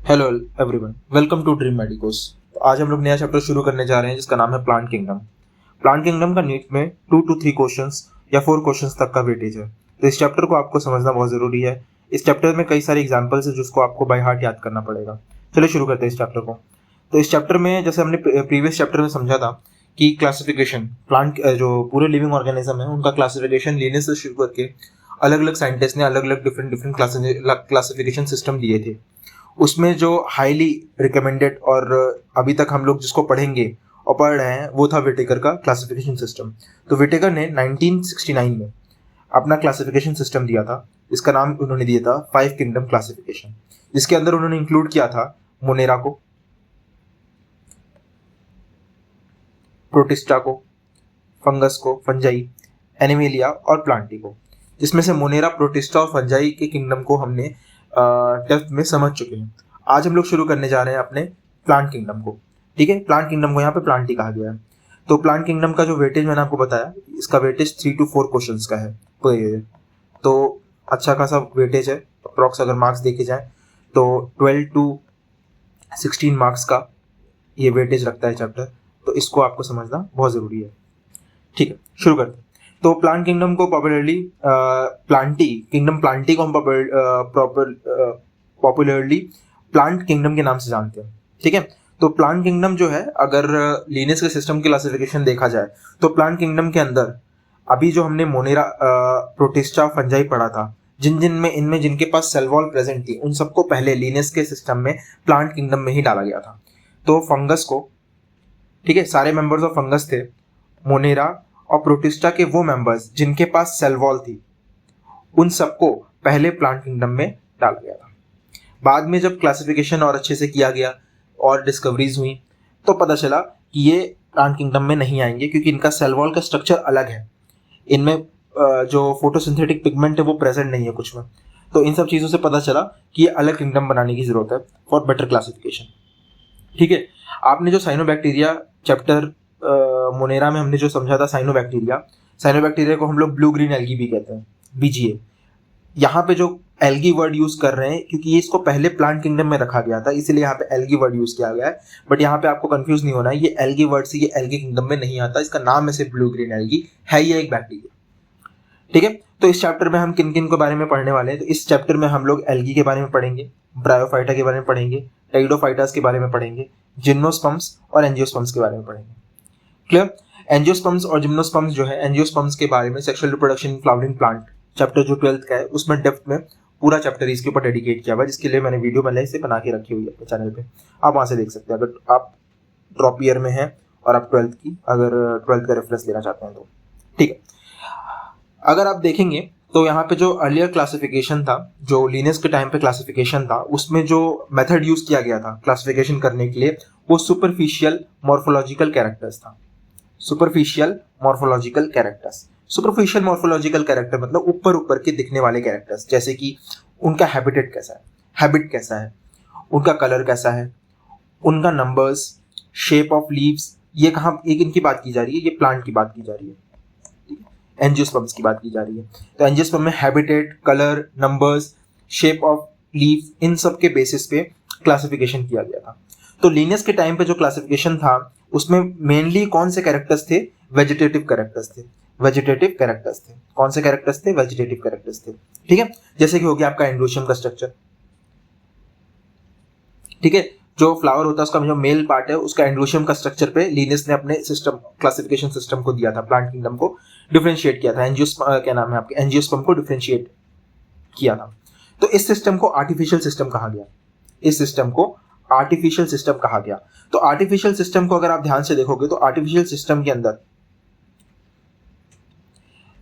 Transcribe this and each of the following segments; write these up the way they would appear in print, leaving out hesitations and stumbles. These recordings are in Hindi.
Hello everyone, welcome to Dream Medicos. तो आज हम लोग नया चैप्टर शुरू करने जा रहे हैं जिसका नाम है प्लांट किंगडम। प्लांट किंगडम का नीट में 2 to 3 क्वेश्चंस या 4 क्वेश्चंस तक का वेटेज है, तो इस चैप्टर को आपको समझना बहुत जरूरी है। इस चैप्टर में कई सारे एग्जाम्पल्स है जिसको आपको बाय हार्ट याद करना पड़ेगा। चलिए शुरू करते हैं इस चैप्टर को। तो इस चैप्टर में जैसे हमने प्रीवियस चैप्टर में समझा था कि क्लासिफिकेशन, प्लांट जो पूरे लिविंग ऑर्गेनिज्म है उनका क्लासिफिकेशन लेने से शुरू करके अलग अलग साइंटिस्ट ने अलग अलग डिफरेंट क्लासिफिकेशन सिस्टम दिए थे। उसमें जो हाईली रिकमेंडेड और अभी तक हम लोग जिसको पढ़ेंगे और पढ़ रहे हैं वो था विटेकर का क्लासिफिकेशन सिस्टम। तो विटेकर ने 1969 में अपना क्लासिफिकेशन सिस्टम दिया था, इसका नाम उन्होंने दिया था 5 किंगडम क्लासिफिकेशन, जिसके अंदर उन्होंने इंक्लूड किया था मोनेरा को, प्रोटिस्टा को, फंगस को, फंजाई, एनिमेलिया और प्लांटी को। जिसमें से मोनेरा, प्रोटिस्टा और फंजाई के किंगडम को हमने डेप्थ में समझ चुके हैं। आज हम लोग शुरू करने जा रहे हैं अपने प्लांट किंगडम को। ठीक है, प्लांट किंगडम को यहाँ पे प्लांटी कहा गया है। तो प्लांट किंगडम का जो वेटेज मैंने आपको बताया, इसका वेटेज 3 to 4 क्वेश्चंस का है पर ईयर। तो अच्छा खासा वेटेज है। अप्रॉक्स अगर मार्क्स देखे जाए तो 12 to 16 मार्क्स का ये वेटेज रखता है चैप्टर, तो इसको आपको समझना बहुत जरूरी है। ठीक है, शुरू करते हैं। तो प्लांट किंगडम को प्लांटी को हम पॉपुलरली प्लांट किंगडम के नाम से जानते हैं। ठीक है, तो प्लांट किंगडम जो है, अगर लिनेस के सिस्टम की क्लासिफिकेशन देखा जाए तो प्लांट किंगडम के अंदर अभी जो हमने मोनेरा, प्रोटिस्टा, फंजाई पढ़ा था, इनमें जिनके पास सेल वॉल प्रेजेंट थी, उन सबको पहले लिनेस के सिस्टम में प्लांट किंगडम में ही डाला गया था। तो फंगस को, ठीक है, सारे मेंबर्स ऑफ फंगस थे। मोनेरा और प्रोटिस्टा के वो मेंबर्स जिनके पास सेल वॉल थी, उन सबको पहले प्लांट किंगडम में डाला गया था। बाद में जब क्लासिफिकेशन और अच्छे से किया गया और डिस्कवरीज हुई तो पता चला कि ये प्लांट किंगडम में नहीं आएंगे, क्योंकि इनका सेल वॉल का स्ट्रक्चर अलग है। इनमें जो फोटोसिंथेटिक पिगमेंट है वो प्रेजेंट नहीं है कुछ में। तो इन सब चीज़ों से पता चला कि ये अलग किंगडम बनाने की जरूरत है फॉर बेटर क्लासिफिकेशन। ठीक है, आपने जो साइनोबैक्टीरिया चैप्टर मोनेरा में हमने जो समझा था, साइनोबैक्टीरिया को हम लोग ब्लू ग्रीन एल्गी भी कहते हैं, बीजीए। यहाँ पे जो एल्गी वर्ड यूज कर रहे हैं, क्योंकि ये इसको पहले प्लांट किंगडम में रखा गया था, इसीलिए यहाँ पे एल्गी वर्ड यूज किया गया है। बट यहाँ पे आपको कंफ्यूज नहीं होना है, ये एल्गी वर्ड से ये एल्गी किंगडम में नहीं आता, इसका नाम है सिर्फ ब्लू ग्रीन एल्गी, है ये एक बैक्टीरिया। ठीक है, तो इस चैप्टर में हम किन किन के बारे में पढ़ने वाले हैं। तो इस चैप्टर में हम लोग एल्गी के बारे में पढ़ेंगे, ब्रायोफाइटा के बारे में पढ़ेंगे, टेरिडोफाइटास के बारे में पढ़ेंगे, जिम्नोस्पर्म्स और एंजियोस्पर्म्स के बारे में पढ़ेंगे। क्लियर? एंजियोस्पर्म्स और जिम्नोस्पर्म्स जो है, एंजियोस्पर्म्स के बारे में sexual reproduction in flowering plant chapter जो 12th का है, उसमें डेप्थ में पूरा चैप्टर इसके ऊपर डेडिकेट किया हुआ है, जिसके लिए मैंने वीडियो पहले से बना के रखी हुई है अपने चैनल पे, आप वहां से देख सकते हैं अगर आप ड्रॉप ईयर में हैं और आप 12th का रेफरेंस लेना चाहते हैं तो। ठीक है, अगर आप देखेंगे तो यहाँ पे जो अर्लियर क्लासिफिकेशन था, जो लिनेस के टाइम पे क्लासिफिकेशन था, उसमें जो मेथड यूज किया गया था क्लासिफिकेशन करने के लिए, वो सुपरफिशियल मॉर्फोलॉजिकल कैरेक्टर्स था। सुपरफिशियल मॉर्फोलॉजिकल कैरेक्टर मतलब ऊपर ऊपर के दिखने वाले कैरेक्टर्स, जैसे कि उनका हैबिट कैसा है, उनका कलर कैसा है, उनका नंबर्स, शेप ऑफ लीव्स। ये कहाँ, एक इनकी बात की जा रही है, ये प्लांट की बात की जा रही है, एंजियोस्पर्म्स की बात की जा रही है। तो एंजियोस्पर्म में habitat, colour, numbers, shape of leaves, इन सब के बेसिस पे क्लासिफिकेशन किया गया था। तो लिनियस के टाइम पे जो क्लासिफिकेशन था, उसमें मेनली कौन से कैरेक्टर्स थे? वेजिटेटिव कैरेक्टर्स थे। कौन से कैरेक्टर्स थे? वेजिटेटिव कैरेक्टर्स थे। ठीक है, जैसे कि हो गया आपका एंड्रोशियम का स्ट्रक्चर। ठीक है, जो फ्लावर होता है उसका जो मेल पार्ट है, उसका एंड्रोशियम का स्ट्रक्चर पे लिनियस ने अपने क्लासिफिकेशन सिस्टम को दिया था, प्लांट किंगडम को डिफरेंशिएट किया था, एंजियोस्पर्म को डिफरेंशिएट किया था। तो इस सिस्टम को आर्टिफिशियल सिस्टम कहा गया। तो आर्टिफिशियल सिस्टम को अगर आप ध्यान से देखोगे तो आर्टिफिशियल सिस्टम के अंदर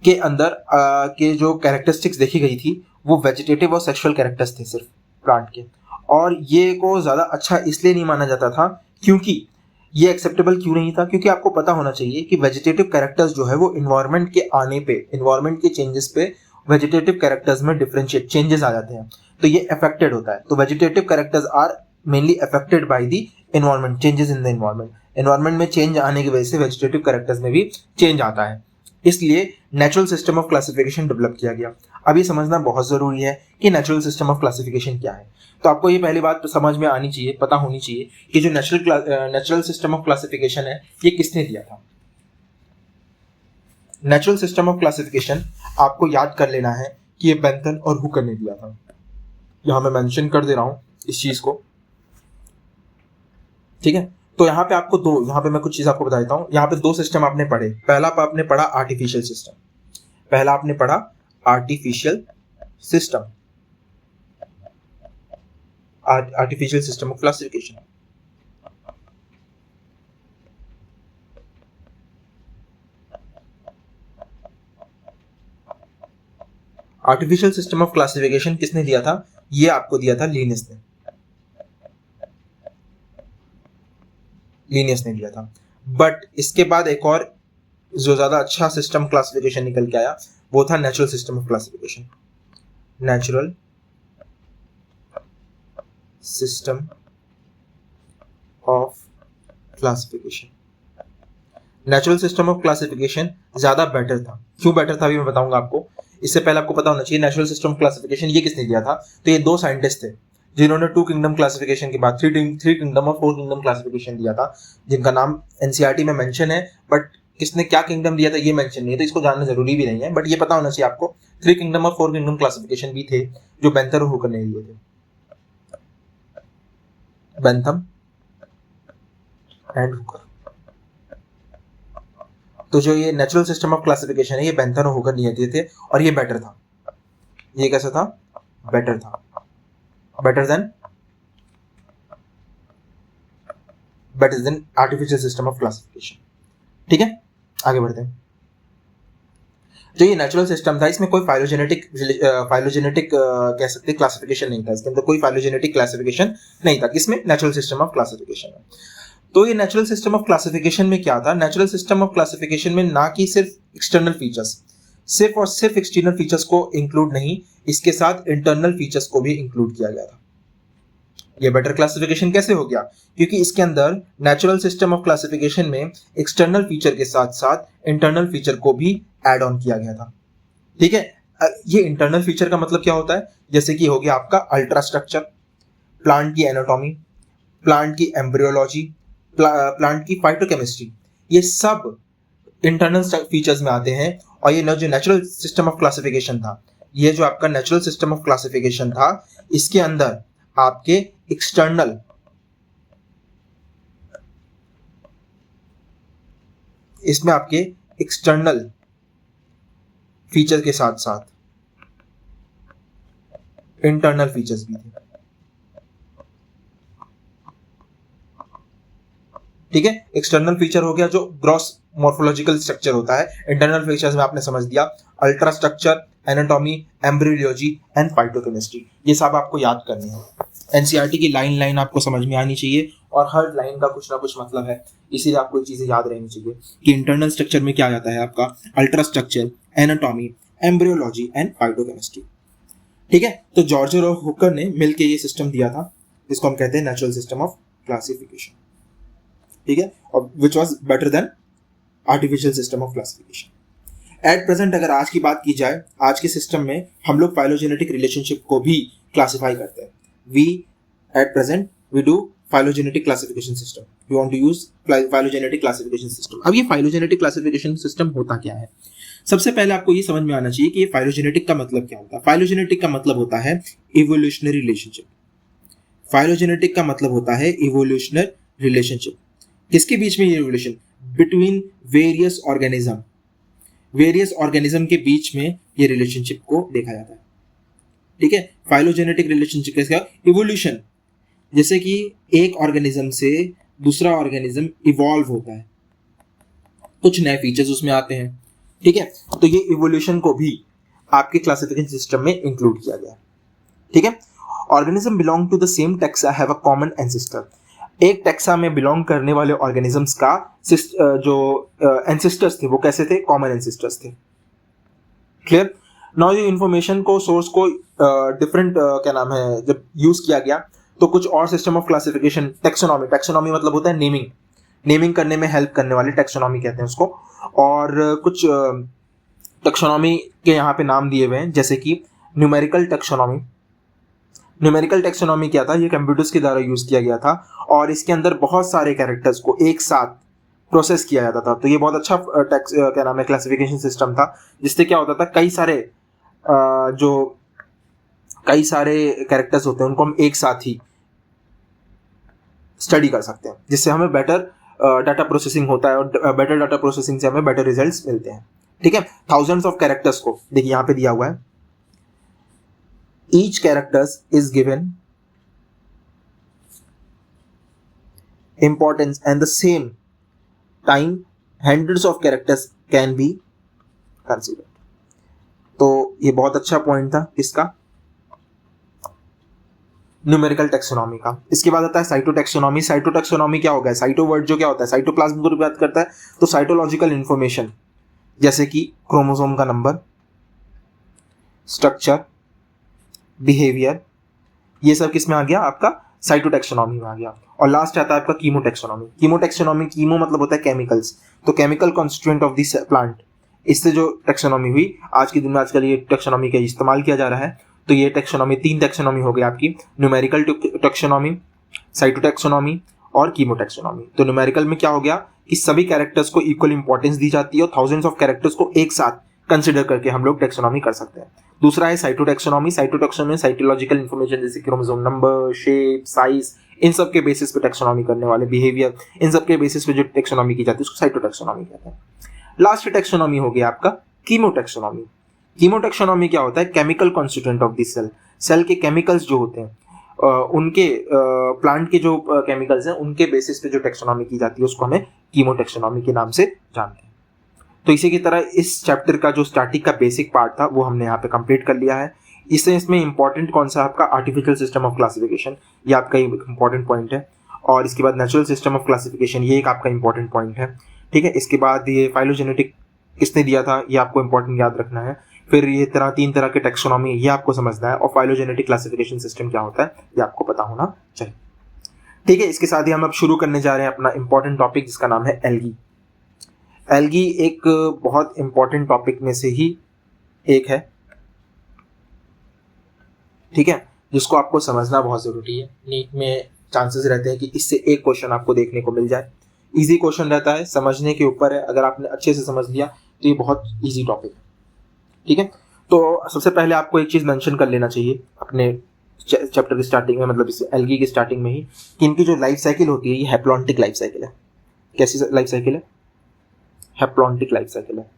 के जो कैरेक्टरिस्टिक्स देखी गई थी, वो वेजिटेटिव और सेक्सुअल कैरेक्टर्स थे सिर्फ प्लांट के। और ये को ज्यादा अच्छा इसलिए नहीं माना जाता था, क्योंकि ये एक्सेप्टेबल क्यों नहीं था? क्योंकि आपको पता होना चाहिए कि वेजिटेटिव कैरेक्टर्स जो है वो इन्वायरमेंट के आने पे, इन्वायरमेंट के चेंजेस पे वेजिटेटिव कैरेक्टर्स में डिफरेंशिएट चेंजेस आ जाते हैं, तो ये अफेक्टेड होता है। तो vegetative characters are mainly affected by the environment, changes in the environment में चेंज आने की वजह से वेजिटेटिव कैरेक्टर्स में भी चेंज आता है, इसलिए natural system of classification develop किया गया। अब ये समझना बहुत ज़रूरी है कि नेचुरल सिस्टम ऑफ क्लासिफिकेशन क्या है। तो आपको ये पहली बात समझ में आनी चाहिए, पता होनी चाहिए कि जो नेचुरल सिस्टम ऑफ क्लासिफिकेशन है ये किसने दिया था। नेचुरल सिस्टम ऑफ क्लासिफिकेशन आपको याद कर लेना है कि ये बेंथन और हुकर ने दिया था। यहाँ मैं मेंशन कर दे रहा हूँ इस चीज़ को, ठीक है। तो यहाँ पे आपको यहाँ पे मैं कुछ चीज़ आपको बता देता हूँ। यहाँ पे दो सिस्टम आपने पढ़े। पहला आपने पढ़ा आर्टिफिशियल सिस्टम, पहला आपने पढ़ा artificial system, artificial system of classification. Artificial system of classification किसने दिया था? ये आपको दिया था लीनियस ने, लीनियस ने दिया था। बट इसके बाद एक और जो ज्यादा अच्छा सिस्टम क्लासिफिकेशन निकल के आया वो था natural system of classification. Natural system of classification, natural system of classification ज्यादा बेटर था। क्यों बेटर था अभी मैं बताऊंगा आपको। इससे पहले आपको पता होना चाहिए नेचुरल सिस्टम ऑफ क्लासिफिकेशन ये किसने दिया था। तो ये दो साइंटिस्ट थे जिन्होंने 2 किंगडम क्लासिफिकेशन के बाद 3 किंगडम और 4 किंगडम क्लासिफिकेशन दिया था, जिनका नाम एनसीईआरटी में मेंशन है, बट किसने क्या किंगडम दिया था ये मेंशन नहीं है, तो इसको जानना जरूरी भी नहीं है। बट ये पता होना चाहिए आपको 3 किंगडम और 4 किंगडम क्लासिफिकेशन भी थे जो बेंथम और हुकर ने दिए थे। Bentham and Hooker. तो जो ये नेचुरल सिस्टम ऑफ क्लासिफिकेशन है ये बेंथम और हुकर ने दिए थे और ये बेटर था। ये कैसा था? बेटर था, better than artificial system of classification. ठीक है, आगे बढ़ते हैं। जो ये नेचुरल सिस्टम था इसमें कोई फाइलोजेनेटिक कह सकते हैं क्लासिफिकेशन नहीं था। इसके अंदर कोई फाइलोजेनेटिक क्लासिफिकेशन नहीं था। किसमें? नेचुरल सिस्टम ऑफ क्लासिफिकेशन में। तो ये नेचुरल सिस्टम ऑफ क्लासिफिकेशन में क्या था? नेचुरल सिस्टम ऑफ क्लासिफिकेशन में ना कि सिर्फ एक्सटर्नल फीचर्स, सिर्फ और सिर्फ एक्सटर्नल फीचर्स को इंक्लूड नहीं, इसके साथ इंटरनल फीचर्स को भी इंक्लूड किया गया था। ये बेटर क्लासिफिकेशन कैसे हो गया? क्योंकि इसके अंदर नेचुरल सिस्टम ऑफ क्लासिफिकेशन में एक्सटर्नल फीचर के साथ साथ इंटरनल फीचर को भी ऐड ऑन किया गया था। ठीक है, ये इंटरनल फीचर का मतलब क्या होता है? जैसे कि हो गया आपका अल्ट्रा स्ट्रक्चर, प्लांट की एनाटॉमी, प्लांट की एम्ब्रियोलॉजी, प्लांट की फाइटोकेमिस्ट्री, ये सब इंटरनल फीचर्स में आते हैं। और ये जो नेचुरल सिस्टम ऑफ क्लासिफिकेशन था, ये जो आपका नेचुरल सिस्टम ऑफ क्लासिफिकेशन था, इसके अंदर आपके एक्सटर्नल इसमें आपके एक्सटर्नल फीचर के साथ साथ इंटरनल फीचर्स भी थे। ठीक है, एक्सटर्नल फीचर हो गया जो ग्रॉस मॉर्फोलॉजिकल स्ट्रक्चर होता है। इंटरनल फीचर्स में आपने समझ दिया ultra structure, anatomy, embryology and phytochemistry. ये सब आपको याद करनी है। एनसीईआरटी की लाइन आपको समझ में आनी चाहिए और हर लाइन का कुछ ना कुछ मतलब है, इसीलिए आपको ये चीजें याद रहनी चाहिए कि इंटरनल स्ट्रक्चर में क्या आता है आपका ultra structure, anatomy, embryology and phytochemistry. ठीक है, तो जॉर्ज और हुकर ने मिलकर ये सिस्टम दिया था जिसको हम कहते हैं नेचुरल सिस्टम ऑफ क्लासिफिकेशन। ठीक है, और which was better than artificial system of classification. At present अगर आज की बात की जाए, आज के सिस्टम में हम लोग फाइलोजेनेटिक रिलेशनशिप को भी क्लासिफाई करते हैं। At present we do phylogenetic classification system. We want to use phylogenetic classification system. अब ये phylogenetic classification system होता क्या है? सबसे पहले आपको ये समझ में आना चाहिए कि ये phylogenetic का मतलब क्या होता है। phylogenetic का मतलब होता है evolutionary relationship. phylogenetic का मतलब होता है evolutionary relationship. किसके बीच में ये relation? Between various organism. Various organism के बीच में ये रिलेशनशिप को देखा जाता है। ठीक है, फाइलोजेनेटिक रिलेशनशिप कैसे? इवोल्यूशन, जैसे कि एक ऑर्गेनिज्म से दूसरा ऑर्गेनिज्म इवॉल्व होता है, कुछ नए फीचर्स उसमें आते हैं। ठीक है, तो ये इवोल्यूशन को भी आपके क्लासिफिकेशन सिस्टम में इंक्लूड किया गया। ठीक है, organism belong to the same taxa have a common ancestor. एक टेक्सा में बिलोंग करने वाले ऑर्गेनिजम्स का जो एंसेस्टर्स थे वो कैसे थे? कॉमन एंसेस्टर्स थे। क्लियर? नाउ ये इन्फॉर्मेशन को, सोर्स को डिफरेंट क्या नाम है, जब यूज किया गया तो कुछ और सिस्टम ऑफ क्लासिफिकेशन, टेक्सोनॉमी मतलब होता है नेमिंग करने में हेल्प करने वाले, टेक्सोनॉमी कहते हैं उसको। और कुछ टेक्सोनॉमी के यहाँ पे नाम दिए हुए हैं, जैसे कि न्यूमेरिकल टेक्सोनॉमी। न्यूमेरिकल टेक्सोनॉमी क्या था, ये कंप्यूटर्स के द्वारा यूज किया गया था और इसके अंदर बहुत सारे कैरेक्टर्स को एक साथ प्रोसेस किया जाता था। तो ये बहुत अच्छा क्या नाम है क्लासिफिकेशन सिस्टम था, जिससे क्या होता था कई सारे कैरेक्टर्स होते हैं उनको हम एक साथ ही स्टडी कर सकते हैं, जिससे हमें बेटर डाटा प्रोसेसिंग होता है और बेटर डाटा प्रोसेसिंग से हमें बेटर रिजल्ट्स मिलते हैं। ठीक है, थाउजेंड्स ऑफ कैरेक्टर्स को देखिए यहाँ पे दिया हुआ है, each characters is given importance and the same time hundreds of characters can be considered। तो ये बहुत अच्छा पॉइंट था इसका न्यूमेरिकल टेक्सोनॉमी का। इसके बाद आता है साइटोटेक्सोनॉमी। साइटोटेक्सोनॉमी क्या हो गया, साइटो वर्ड जो क्या होता है, साइटोप्लाज्म को बात करता है, तो साइटोलॉजिकल इंफॉर्मेशन जैसे कि क्रोमोसोम का नंबर, स्ट्रक्चर, बिहेवियर, ये सब किस में आ गया, आपका साइटोटेक्सोनॉमी में आ गया। और लास्ट आता है आपका कीमोटेक्सोनॉमी। कीमोटेक्सोनॉमी, कीमो मतलब होता है केमिकल्स, तो chemical constituent of this plant, इससे जो टेक्सोनॉमी हुई आज की दिन में, आजकल ये टेक्सोनॉमी का इस्तेमाल किया जा रहा है। तो ये टेक्सोनॉमी, 3 टेक्सोनॉमी हो गई आपकी, न्यूमेरिकल टेक्सोनॉमी, साइटोटेक्सोनॉमी और कीमोटेक्सोनॉमी। तो न्यूमेरिकल में क्या हो गया कि सभी कैरेक्टर्स को इक्वल इंपॉर्टेंस दी जाती है और थाउजेंड्स ऑफ कैरेक्टर्स को एक साथ कंसिडर करके हम लोग टेक्सोनॉमी कर सकते हैं। दूसरा है साइटोटेक्सोनॉमी। साइटोटेक्सोनॉमी साइटोलॉजिकल इंफॉर्मेशन जैसे क्रोमोसोम नंबर, शेप, साइज, इन सब के बेसिस पे टेक्सोनॉमी करने वाले, बिहेवियर, इन सब के बेसिस पे जो टेक्सोनॉमी की जाती है उसको साइटोटेक्सोनॉमी कहते हैं। लास्ट टेक्सोनॉमी हो गया आपका कीमोटेक्सोनॉमी। कीमोटेक्सोनॉमी क्या होता है, chemical constituent of this cell, cell के केमिकल्स जो होते हैं उनके प्लांट के जो केमिकल्स हैं उनके बेसिस पे जो टेक्सोनॉमी की जाती है उसको हमें कीमोटेक्सोनॉमी के नाम से जानते हैं। तो इसी की तरह इस चैप्टर का जो स्टैटिक का बेसिक पार्ट था वो हमने यहाँ पे कंप्लीट कर लिया है। इसमें इंपॉर्टेंट कौन सा आपका आर्टिफिशियल सिस्टम ऑफ क्लासिफिकेशन, ये आपका इंपॉर्टेंट पॉइंट है। और इसके बाद नेचुरल सिस्टम ऑफ क्लासिफिकेशन, ये एक आपका इंपॉर्टेंट पॉइंट है। ठीक है, इसके बाद ये फाइलोजेनेटिक किसने दिया था, ये आपको इंपॉर्टेंट याद रखना है। फिर ये 3 तरह के टेक्सोनॉमी, ये आपको समझना है। और फाइलोजेनेटिक क्लासिफिकेशन सिस्टम क्या होता है ये आपको पता होना चाहिए। ठीक है, इसके साथ ही हम अब शुरू करने जा रहे हैं अपना इंपॉर्टेंट टॉपिक जिसका नाम है एल्गी। एल्गी एक बहुत इंपॉर्टेंट टॉपिक में से ही एक है, ठीक है, जिसको आपको समझना बहुत जरूरी है। नीट में चांसेस रहते हैं कि इससे एक क्वेश्चन आपको देखने को मिल जाए। इजी क्वेश्चन रहता है, समझने के ऊपर है। अगर आपने अच्छे से समझ लिया तो ये बहुत इजी टॉपिक है। ठीक है, तो सबसे पहले आपको एक चीज मेंशन कर लेना चाहिए अपने चैप्टर की स्टार्टिंग में, मतलब इस एल्गी की स्टार्टिंग में ही, कि इनकी जो लाइफ साइकिल होती है ये हैप्लॉन्टिक लाइफ साइकिल है। कैसी लाइफ साइकिल है, हैप्लॉन्टिक लाइफ साइकिल है।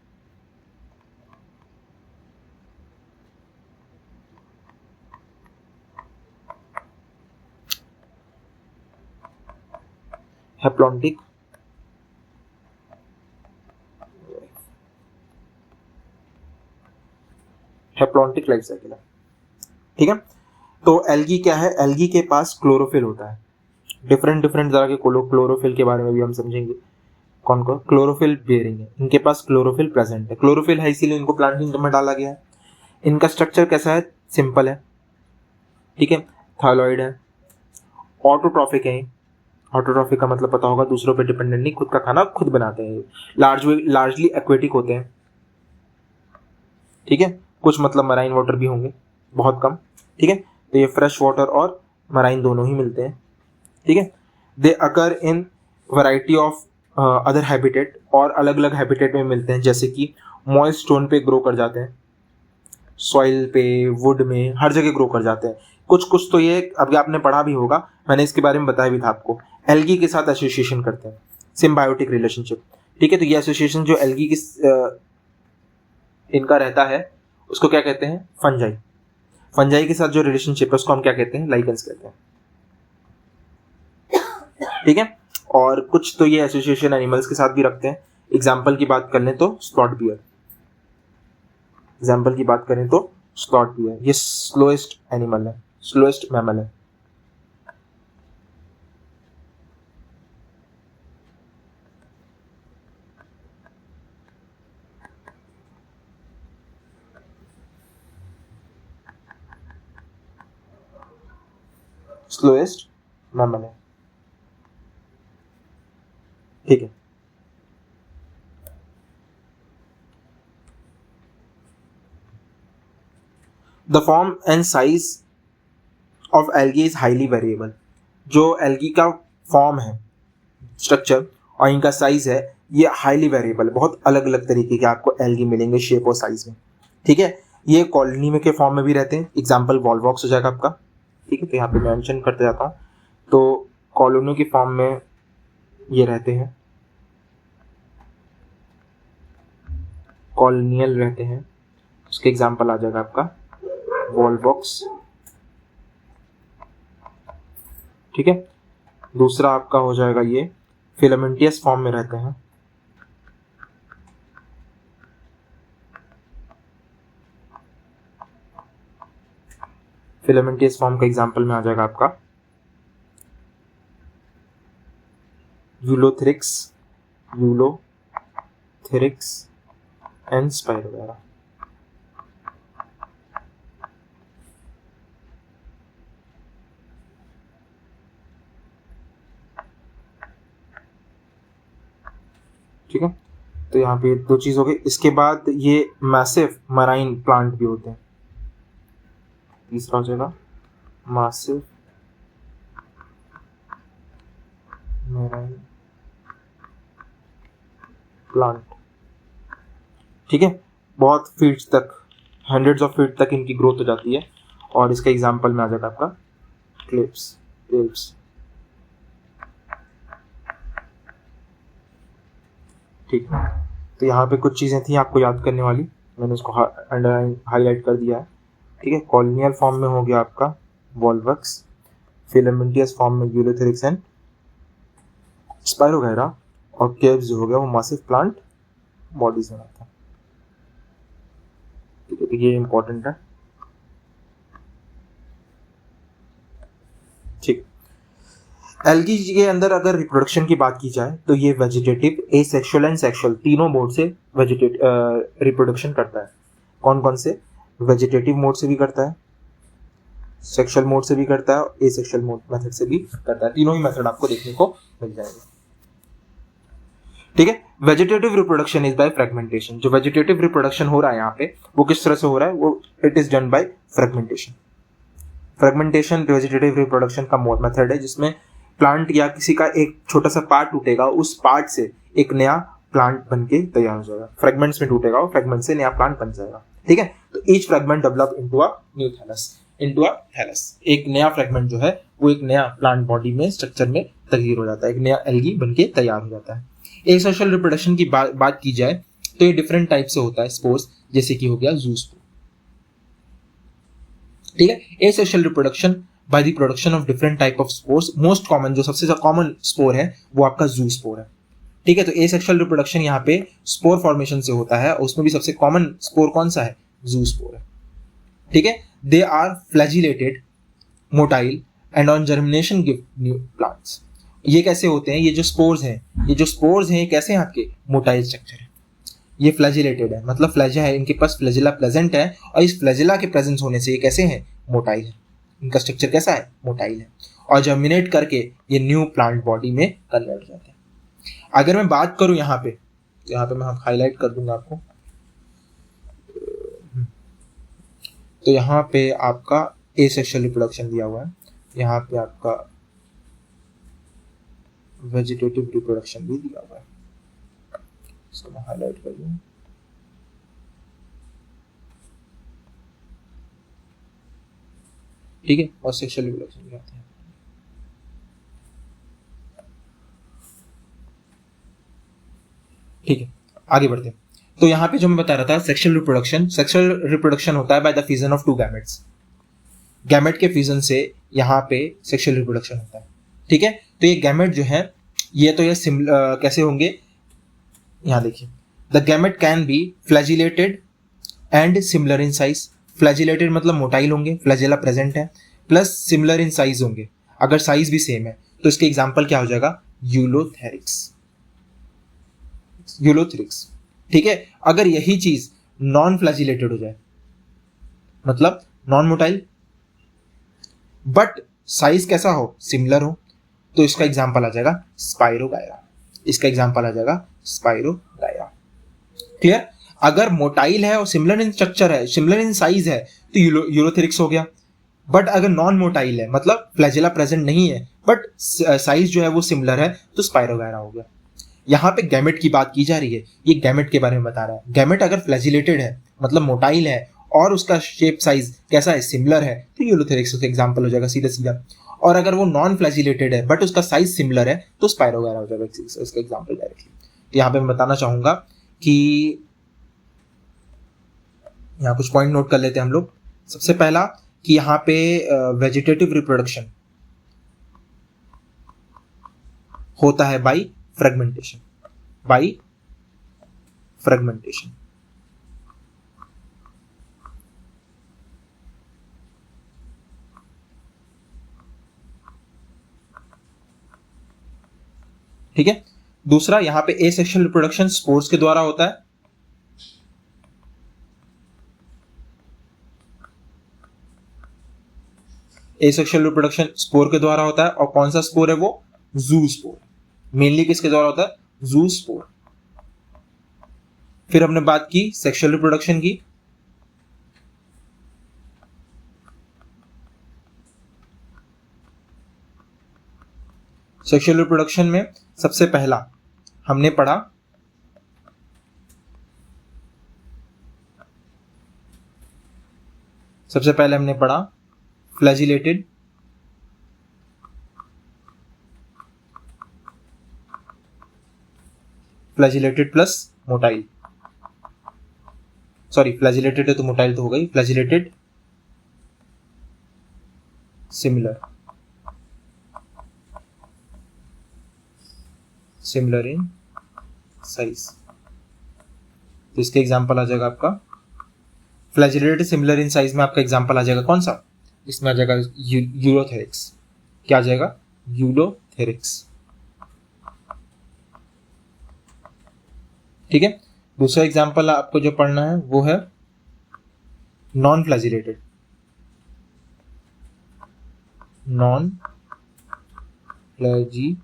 हैप्लॉन्टिक हैप्लॉन्टिक लाइफ साइकिल है। ठीक है, तो एल्गी क्या है, एल्गी के पास क्लोरोफिल होता है। डिफरेंट तरह के क्लोरोफिल के बारे में भी हम समझेंगे। कौन कौन क्लोरोफिल बेयरिंग है, इनके पास क्लोरोफिल प्रेजेंट है। क्लोरोफिल है इसीलिए इनको प्लांट किंगडम में डाला गया है। इनका स्ट्रक्चर कैसा है, सिंपल है। ठीक है, थायलॉइड है, ऑटोट्रॉफिक है। ऑटोट्रॉफिक का मतलब पता होगा, दूसरों पे डिपेंडेंट नहीं, खुद का खाना खुद बनाते हैं। लार्जली एक्वेटिक होते हैं। ठीक है, कुछ मतलब मराइन वाटर भी होंगे, बहुत कम। ठीक है, तो ये फ्रेश वाटर और मराइन दोनों ही मिलते हैं। ठीक है, they occur in variety of other habitat, और अलग अलग हैबिटेट में मिलते हैं, जैसे कि मॉइस्ट स्टोन पे ग्रो कर जाते हैं, सॉइल पे, वुड में, हर जगह ग्रो कर जाते हैं। कुछ तो ये अभी आपने पढ़ा भी होगा, मैंने इसके बारे में बताया भी था आपको, एल्गी के साथ एसोसिएशन करते हैं, सिम्बायोटिक रिलेशनशिप। ठीक है, तो ये एसोसिएशन जो एल्गी की इनका रहता है उसको क्या कहते हैं, फंजाई। फंजाई के साथ जो रिलेशनशिप है उसको हम क्या कहते हैं, लाइकेंस कहते हैं। ठीक है, और कुछ तो ये एसोसिएशन एनिमल्स के साथ भी रखते हैं। एग्जाम्पल की बात कर लें तो स्लॉथ बियर, एग्जाम्पल की बात करें तो स्लॉथ बियर, ये स्लोएस्ट एनिमल है, स्लोएस्ट मैमल है। स्लोएस्ट मैमल है। ठीक है, the form and size of algae is highly variable. जो एल्गी का फॉर्म है, स्ट्रक्चर और इनका साइज है, ये हाईली वेरिएबल, बहुत अलग अलग तरीके के आपको एल्गी मिलेंगे शेप और साइज में। ठीक है, ये कॉलोनी में के फॉर्म में भी रहते हैं, एग्जाम्पल वॉलवॉक्स हो जाएगा आपका। ठीक है, तो यहाँ पे मेंशन करते जाता हूँ। तो कॉलोनी की फॉर्म में ये रहते हैं, कॉलोनियल रहते हैं, उसके एग्जाम्पल आ जाएगा आपका वॉलवॉक्स। ठीक है, दूसरा आपका हो जाएगा ये फिलामेंटियस फॉर्म में रहते हैं, फिलामेंटियस फॉर्म का एग्जाम्पल में आ जाएगा आपका यूलोथेरिक्स एंड स्पाइरोगैरा। ठीक है, तो यहाँ पे दो चीज हो गई। इसके बाद ये मैसिव मराइन प्लांट भी होते हैं। तीसरा हो जाएगा मैसिव मराइन प्लांट। ठीक है, बहुत फीट तक, हंड्रेड्स ऑफ फीट तक इनकी ग्रोथ हो जाती है। और इसका एग्जांपल में आ जाएगा आपका क्लिप्स। ठीक है, तो यहाँ पे कुछ चीज़ें थी आपको याद करने वाली, मैंने उसको हाईलाइट कर दिया है। ठीक है, कॉलोनियल फॉर्म में हो गया आपका वॉलवॉक्स, फिलामेंटियस फॉर्म में यूलोथेरिक्स एंड स्पाइरोगैरा, और केव्स जो हो गया वो मैसिव प्लांट बॉडीज में आता है। ठीक है, तो ये इंपॉर्टेंट है। ठीक, एल्गी के अंदर अगर रिप्रोडक्शन की बात की जाए तो ये वेजिटेटिव, एसेक्सुअल एंड सेक्सुअल तीनों मोड से रिप्रोडक्शन करता है। कौन कौन से? वेजिटेटिव मोड से भी करता है, सेक्सुअल मोड से भी करता है, और एसेक्सुअल मोड मेथड से भी करता है। तीनों ही मेथड आपको देखने को मिल जाएगा। ठीक है, vegetative reproduction is by fragmentation. जो वेजिटेटिव रिप्रोडक्शन हो रहा है यहाँ पे वो किस तरह से हो रहा है? वो it is done by fragmentation. Fragmentation vegetative reproduction का मोड मेथड है जिसमें प्लांट या किसी का एक छोटा सा पार्ट टूटेगा, उस पार्ट से एक नया प्लांट बन के तैयार हो जाएगा। फ्रेगमेंट्स में टूटेगा, वो फ्रेगमेंट से नया प्लांट बन जाएगा। ठीक है, तो each fragment develop into a new thallus. एक नया फ्रेगमेंट जो है वो एक नया प्लांट बॉडी में स्ट्रक्चर में तब्दील हो जाता है, एक नया एल्गी बन के तैयार हो जाता है। एसेक्सुअल रिप्रोडक्शन की बात की जाए तो ये डिफरेंट टाइप से होता है स्पोर्स, जैसे कि हो गया जू स्पोर। ठीक है, asexual reproduction by the production of different type of spores. Most common, जो सबसे कॉमन स्पोर है वो आपका जू स्पोर है। ठीक है, तो एसेक्सुअल रिप्रोडक्शन यहाँ पे स्पोर फॉर्मेशन से होता है, और उसमें भी सबसे कॉमन स्पोर कौन सा है? जू स्पोर है। ठीक है, they are flagellated, motile and on germination give new plants. ये कैसे होते हैं? ये जो स्पोर्स हैं कैसे हैं आपके? मोटाइल स्ट्रक्चर है। ये फ्लैजिलेटेड है, मतलब फ्लैजा है, इनके पास फ्लैजिला प्रेजेंट है, और इस फ्लैजिला के प्रेजेंस होने से ये कैसे हैं? मोटाइल है। इनका स्ट्रक्चर कैसा है? मोटाइल है, और जर्मिनेट करके ये न्यू प्लांट बॉडी में कन्वर्ट हो जाते हैं। अगर मैं बात करूं यहाँ पे मैं हाईलाइट कर दूंगा आपको, तो यहाँ पे आपका एसेक्सुअल रिप्रोडक्शन दिया हुआ है, यहाँ पे आपका वेजिटेटिव रिप्रोडक्शन भी दिया हुआ है, इसको मैं हाईलाइट कर दूं। ठीक है, और सेक्सुअल रिप्रोडक्शन भी आते हैं। ठीक है, आगे बढ़ते हैं। तो यहाँ पे जो मैं बता रहा था, सेक्सुअल रिप्रोडक्शन होता है by the fusion of two gametes. Gamete के फ्यूजन से यहाँ पे सेक्सुअल रिप्रोडक्शन होता है। ठीक है, तो ये गैमेट जो है ये कैसे होंगे? यहाँ देखिए, the gamete can be flagellated and similar in size. Flagellated मतलब मोटाइल होंगे, फ्लैजिला प्रेजेंट है, प्लस सिमिलर इन साइज होंगे। अगर साइज भी सेम है तो इसके एग्जाम्पल क्या हो जाएगा? यूलोथेरिक्स। ठीक है, अगर यही चीज नॉन फ्लैजिलेटेड हो जाए, मतलब नॉन मोटाइल बट साइज कैसा हो? सिमिलर हो, तो इसका एग्जाम्पल आ जाएगा स्पाइरोगायरा। क्लियर? अगर मोटाइल है और सिमिलर इन स्ट्रक्चर है, सिमिलर इन साइज है, तो यूरोथेरिक्स हो गया। बट अगर नॉन मोटाइल है, मतलब फ्लैजेला प्रेजेंट नहीं है बट साइज जो है वो सिमिलर है, तो स्पाइरोगायरा हो गया। यहाँ पे गैमेट की बात की जा रही है, ये गैमेट के बारे में बता रहा है। गैमेट अगर फ्लैजिलेटेड है, मतलब मोटाइल है, और उसका शेप साइज कैसा है, सिमिलर है, तो यूलोथेरिक्स का एग्जांपल हो जाएगा सीधा सीधा। और अगर वो नॉन फ्लैजिलेटेड है बट उसका साइज सिमिलर है, तो स्पाइरोगायरा हो जाएगा इसका एग्जांपल डायरेक्टली। तो यहाँ पे मैं बताना चाहूंगा कि यहाँ कुछ पॉइंट नोट कर लेते हैं हम लोग। सबसे पहला कि यहाँ पे वेजिटेटिव रिप्रोडक्शन होता है बाय फ्रेगमेंटेशन, बाय फ्रेगमेंटेशन। ठीक है। दूसरा, यहां पे एसेक्सुअल रिप्रोडक्शन स्पोर्स के द्वारा होता है। एसेक्सुअल रिप्रोडक्शन स्पोर के द्वारा होता है, और कौन सा स्पोर है वो, जू स्पोर। मेनली किसके द्वारा होता है, जू स्पोर। फिर हमने बात की सेक्सुअल रिप्रोडक्शन की। सेक्सुअल रिप्रोडक्शन में सबसे पहला हमने पढ़ा flagellated, flagellated plus motile, sorry flagellated है तो मोटाइल तो हो गई, flagellated similar, similar in size. तो इसके एग्जांपल आ जाएगा आपका फ्लैजिलेटेड सिमिलर इन साइज में आपका एग्जांपल आ जाएगा कौन सा, इसमें आ जाएगा यूलोथेरिक्स। क्या आ जाएगा, यूलोथेरिक्स। ठीक है। दूसरा एग्जांपल आपको जो पढ़ना है वो है non flagellated, non flagellated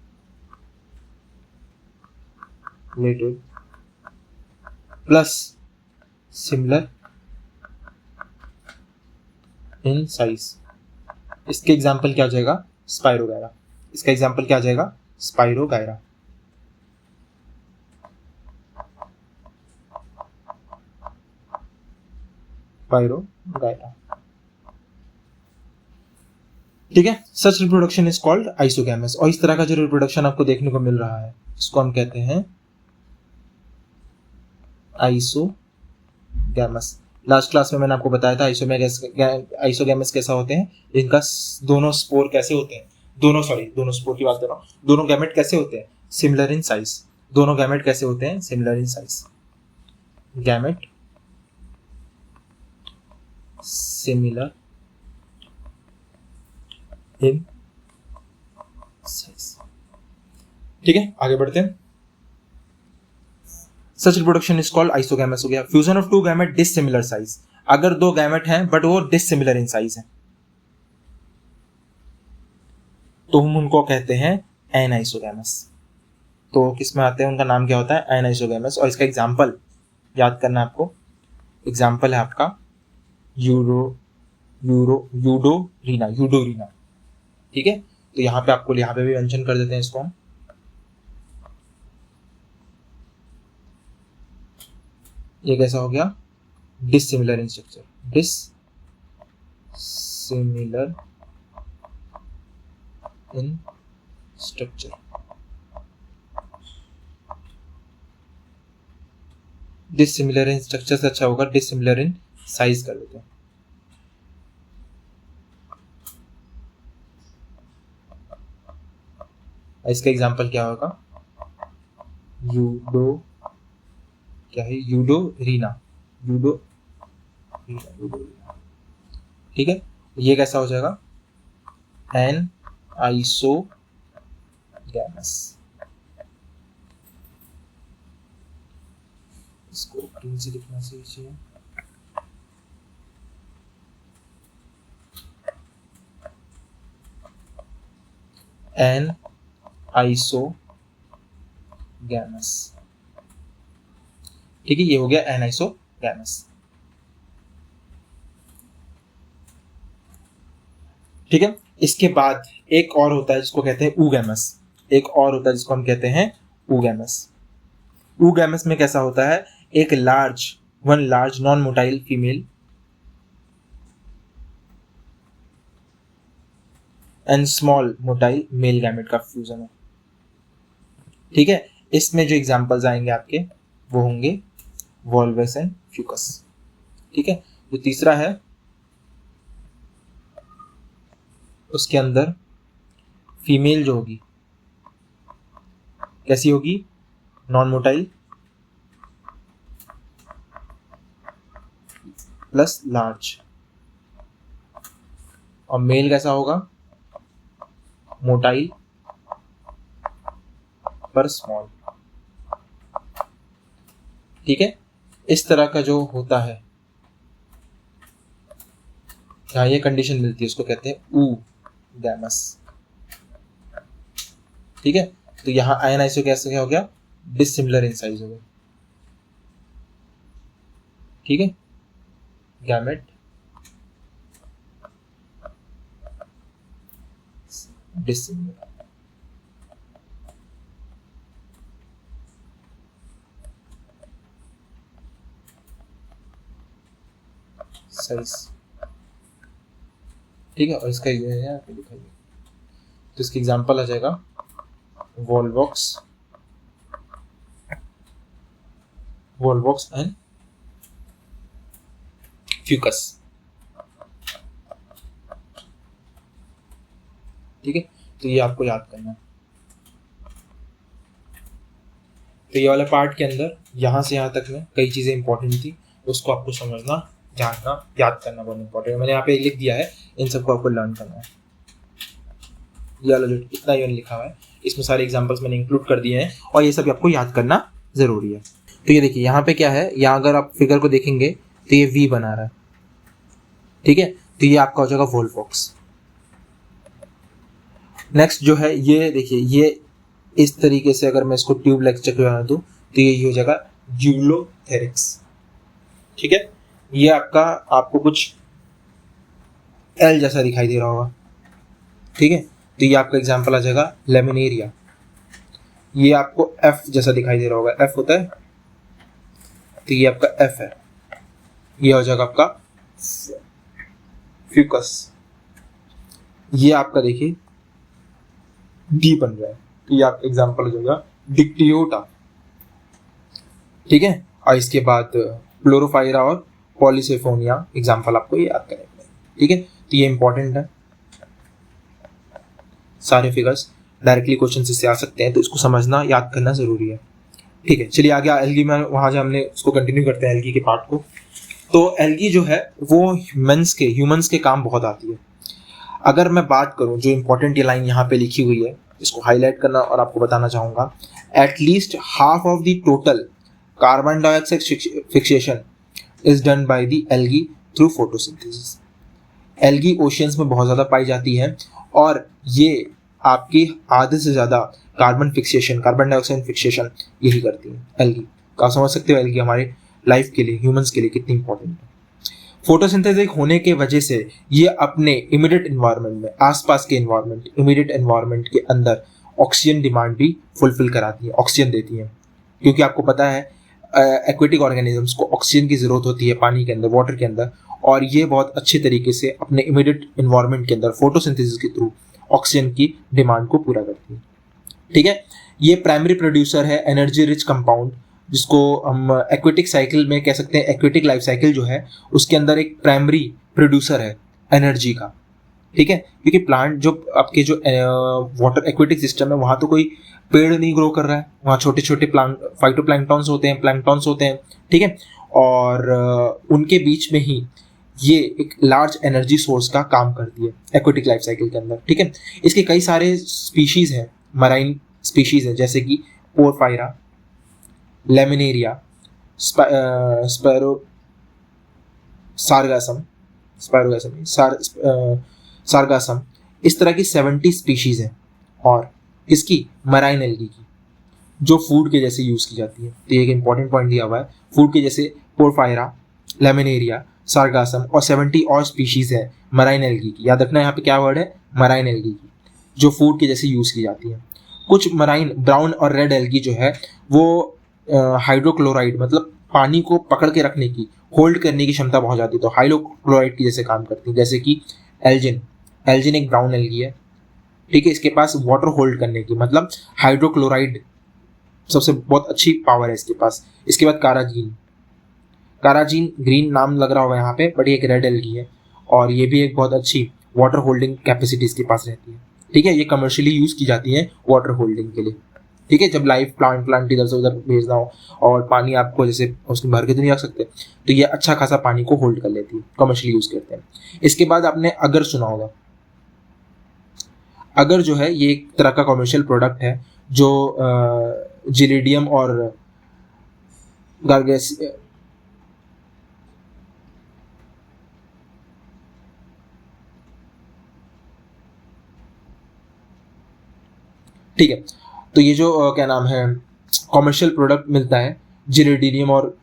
plus similar in size. इसके एग्जांपल क्या आ जाएगा, स्पाइरोगायरा। इसका एग्जांपल क्या आ जाएगा, स्पाइरोगायरा। स्पाइरोगायरा। ठीक है। सच रिप्रोडक्शन इज कॉल्ड आइसोगैमस। और इस तरह का जो रिप्रोडक्शन आपको देखने को मिल रहा है, इसको हम कहते हैं आइसोगैमस। लास्ट क्लास में मैंने आपको बताया था आइसोगैमस कैसा होते हैं, इनका दोनों स्पोर कैसे होते हैं, दोनों स्पोर की बात कर रहा हूँ, दोनों गैमेट कैसे होते हैं, सिमिलर इन साइज। दोनों गैमेट कैसे होते हैं, similar in size. Gamete similar in size. ठीक है, आगे बढ़ते हैं। Such reproduction is called isogamous हो गया। Fusion of two gamete dissimilar size. अगर दो गैमेट हैं बट वो डिसिमिलर इन साइज है, तो हम उनको कहते हैं एनाइसोगैमस। तो किस में आते हैं, उनका नाम क्या होता है, एनाइसोगैमस। और इसका एग्जांपल याद करना है आपको। एग्जांपल है आपका यूडोरीना। ठीक है। तो यहाँ पे आपको यहाँ पे भी मेंशन कर देते हैं इसको हम। ये कैसा हो गया, डिसिमिलर इन स्ट्रक्चर, डिसिमिलर इन स्ट्रक्चर। डिसिमिलर इन स्ट्रक्चर से अच्छा होगा डिसिमिलर इन साइज कर लेते हैं। इसका एग्जांपल क्या होगा, यूडोरीना। ठीक है। ये कैसा हो जाएगा, एन आइसोगैमस। इसको क्लीन से लिखना चाहिए। Anisogamous. ठीक है, ये हो गया एनाइसोगैमस। ठीक है, इसके बाद एक और होता है जिसको कहते हैं ऊगैमस। एक और होता है जिसको हम कहते हैं ऊगैमस। ऊगैमस में कैसा होता है, एक one large non motile female and small motile male gamete का फ्यूजन है। ठीक है, इसमें जो एग्जांपल्स आएंगे आपके वो होंगे वॉल्वस एंड फ्यूकस। ठीक है, जो तीसरा है उसके अंदर फीमेल जो होगी कैसी होगी, नॉन मोटाइल प्लस लार्ज, और मेल कैसा होगा, मोटाइल पर स्मॉल। ठीक है, इस तरह का जो होता है, जहां ये कंडीशन मिलती है उसको कहते हैं ऊगैमस। ठीक है, तो यहां आयनाइसो कैसे क्या हो गया, डिसिमिलर इन साइज हो गया। ठीक है, गैमेट डिसिमिलर। साइज। ठीक है, और इसका ये है यहाँ पे दिखाइए, तो इसकी एग्जांपल आ जाएगा वॉल्वॉक्स एंड फ्यूकस। ठीक है, तो ये आपको याद करना है। तो ये वाला पार्ट के अंदर यहां से यहां तक में कई चीजें इंपॉर्टेंट थी, उसको आपको समझना, जानना, याद करना बहुत इंपॉर्टेंट है। मैंने यहाँ पे लिख दिया है, इन सबको आपको लर्न करना है। ये वाला जो इतना यूनिट लिखा हुआ है इसमें सारे एग्जांपल्स मैंने इंक्लूड कर दिए हैं, और ये सब आपको याद करना जरूरी है। तो ये देखिए यहाँ पे क्या है, यहाँ अगर आप फिगर को देखेंगे तो ये वी बना रहा है। ठीक है, तो ये आपका हो जाएगा वॉल्वॉक्स। नेक्स्ट जो है ये देखिए, ये इस तरीके से अगर मैं इसको ट्यूब लाइक चक्र बना दूं तो ये हो जाएगा यूलोथेरिक्स। ठीक है, ये आपको कुछ एल जैसा दिखाई दे रहा होगा। ठीक है, तो ये आपका एग्जांपल आ जाएगा लेमिनेरिया। ये आपको एफ जैसा दिखाई दे रहा होगा, एफ होता है, तो ये आपका एफ है। ये हो जाएगा आपका फ्यूकस। ये आपका देखिए डी बन रहा है, तो ये आपका एग्जांपल हो जाएगा डिक्टियोटा। ठीक है, और इसके बाद प्लोरोफाइरा और पॉलीसेफोनिया एग्जांपल आपको ये याद करने पड़ेंगे। ठीक है, तो ये इंपॉर्टेंट है, सारे फिगर्स डायरेक्टली क्वेश्चन से आ सकते हैं, तो इसको समझना, याद करना जरूरी है। ठीक है, चलिए आगे एल्गी में वहां से हमने उसको कंटिन्यू करते हैं एल्गी के पार्ट को। तो एल्गी जो है वो ह्यूमंस के काम बहुत आती है। अगर मैं बात करूं, जो इंपॉर्टेंट ये लाइन यहाँ पे लिखी हुई है, इसको हाईलाइट करना और आपको बताना चाहूंगा, at least half of the total carbon dioxide fixation is done by the algae through photosynthesis. Algae oceans में बहुत ज्यादा पाई जाती है, और ये आपकी आधे से ज्यादा कार्बन डाइऑक्साइड फिक्सेशन यही करती है एल्गी। आप समझ सकते हो एल्गी हमारे लाइफ के लिए, ह्यूमंस के लिए कितनी इंपॉर्टेंट है। फोटोसिंथेसिस होने के वजह से ये अपने इमीडिएट एनवायरनमेंट में, आसपास के एनवायरनमेंट, इमीडिएट एनवायरनमेंट के अंदर ऑक्सीजन डिमांड भी फुलफिल कराती है, ऑक्सीजन देती है। क्योंकि आपको पता है एक्वेटिक ऑर्गेनिजम्स को ऑक्सीजन की जरूरत होती है पानी के अंदर, वाटर के अंदर, और ये बहुत अच्छे तरीके से अपने इमीडिएट एनवायरनमेंट के अंदर फोटोसिंथेसिस के थ्रू ऑक्सीजन की डिमांड को पूरा करती है। ठीक है, ये प्राइमरी प्रोड्यूसर है एनर्जी रिच कंपाउंड, जिसको हम एक्वेटिक साइकिल में कह सकते हैं। एक्वेटिक लाइफ साइकिल जो है उसके अंदर एक प्राइमरी प्रोड्यूसर है एनर्जी का। ठीक है, क्योंकि प्लांट जो आपके जो वाटर एक्वेटिक सिस्टम है वहां तो कोई पेड़ नहीं ग्रो कर रहा है, वहाँ छोटे छोटे फाइटोप्लैंक्टन्स होते हैं, प्लैंक्टन्स होते हैं। ठीक है, और उनके बीच में ही ये एक लार्ज एनर्जी सोर्स का काम करती है एक्वेटिक लाइफ साइकिल के अंदर। ठीक है, इसके कई सारे स्पीशीज हैं, मराइन स्पीशीज है, जैसे कि पोरफायरा, लेमिनेरिया, सारगासम, इस तरह की 70 स्पीशीज हैं। और इसकी मराइन एल्गी की जो फूड के जैसे यूज की जाती है। तो एक इंपॉर्टेंट पॉइंट दिया हुआ है, फूड के जैसे पोरफायरा, लेमिनेरिया, सार्गासम और 70 और स्पीशीज है मराइन एल्गी की। याद रखना यहाँ पे क्या वर्ड है, मराइन एल्गी की, जो फूड के जैसे यूज की जाती है। कुछ मराइन ब्राउन और रेड एल्गी जो है वो हाइड्रोक्लोराइड मतलब पानी को पकड़ के रखने की, होल्ड करने की क्षमता बहुत ज़्यादा है, तो हाइड्रोक्लोराइड की जैसे काम करती है। जैसे कि एल्जिन, एल्जिन एक ब्राउन एल्गी है, ठीक है, इसके पास वाटर होल्ड करने की मतलब हाइड्रोक्लोराइड सबसे बहुत अच्छी पावर है इसके पास। इसके बाद काराजीन, काराजीन ग्रीन नाम लग रहा होगा यहाँ पे, बट ये एक रेड एल्गी है और ये भी एक बहुत अच्छी वाटर होल्डिंग कैपेसिटी इसके पास रहती है, ठीक है। ये कमर्शियली यूज की जाती है वाटर होल्डिंग के लिए, ठीक है। जब लाइव प्लांट इधर से उधर भेजना हो और पानी आपको जैसे उसमें भर के तो नहीं रख सकते, तो ये अच्छा खासा पानी को होल्ड कर लेती है, कमर्शियली यूज करते हैं। इसके बाद आपने अगर सुना होगा, अगर जो है ये एक तरह का कमर्शियल प्रोडक्ट है जो जिलिडियम और गार्गेस ठीक है। तो ये जो क्या नाम है कमर्शियल प्रोडक्ट मिलता है जिलिडियम और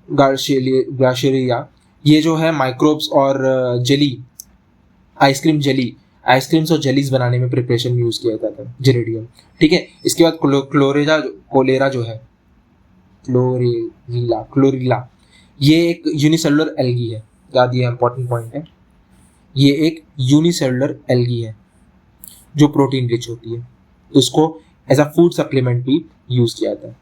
गार्शियरिया, ये जो है माइक्रोब्स और जेली, आइसक्रीम्स और जेलीज बनाने में प्रिपरेशन में यूज किया जाता है जिलिडियम, ठीक है। इसके बाद कोलेरा जो है, क्लोरेला, ये एक यूनिसेलुलर एल्गी है, याद, ये इंपॉर्टेंट पॉइंट है। ये एक यूनिसेलुलर एल्गी है जो प्रोटीन रिच होती है, तो इसको एज अ फूड सप्लीमेंट भी यूज किया जाता है,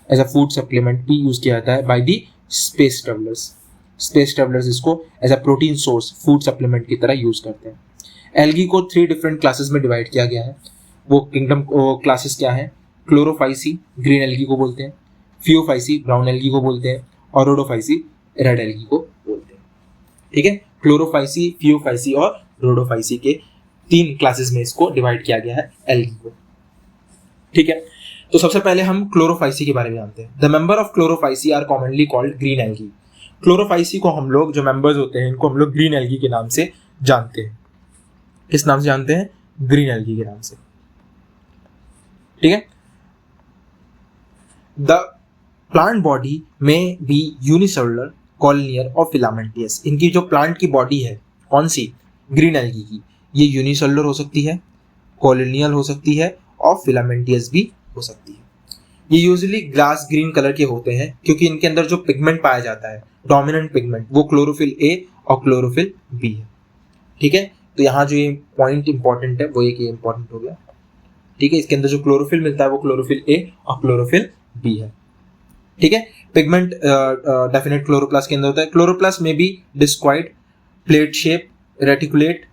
एज अ फूड सप्लीमेंट भी यूज किया जाता है बाय दी स्पेस ट्रेवलर्स इसको as a protein source food supplement की तरह यूज करते हैं। एल्गी को 3 डिफरेंट क्लासेस में डिवाइड किया गया है। वो किंगडम क्लासेस क्या है, क्लोरोफाइसी ग्रीन एल्गी को बोलते हैं, फियोफाइसी ब्राउन एल्गी को बोलते हैं और रोडोफाइसी रेड एल्गी को बोलते हैं, ठीक है। क्लोरोफाइसी, फियोफाइसी और रोडोफाइसी के 3 क्लासेस में इसको डिवाइड किया गया है एल्गी को, ठीक है। तो सबसे पहले हम क्लोरोफाइसी के बारे में जानते हैं। The member of Chlorophyceae are commonly called green algae. Chlorophyceae को हम लोग, जो मेंबर्स होते हैं इनको हम लोग ग्रीन एल्गी के नाम से जानते हैं। किस नाम से जानते हैं, ग्रीन एल्गी के नाम से, ठीक है। द प्लांट बॉडी में बी यूनिसेलुलर, कॉलोनियल और फिलामेंटियस। इनकी जो प्लांट की बॉडी है कौन सी, ग्रीन एल्गी की, ये यूनिसेलुलर हो सकती है, कॉलोनियल हो सकती है और फिलामेंटियस भी हो सकती है। ये यूजुअली ग्लास ग्रीन कलर के होते हैं क्योंकि इनके अंदर जो पिगमेंट पाया जाता है, डोमिनेंट पिगमेंट, वो क्लोरोफिल ए और क्लोरोफिल बी है, ठीक है। तो यहाँ जो ये पॉइंट इंपॉर्टेंट है वो एक ये इंपॉर्टेंट हो गया, ठीक है। इसके अंदर जो क्लोरोफिल मिलता है वो क्लोरोफिल ए और क्लोरोफिल बी है, ठीक है। पिगमेंट डेफिनेट क्लोरोप्लास्ट के अंदर होता है। क्लोरोप्लास्ट में भी discoid, plate shape, reticulate,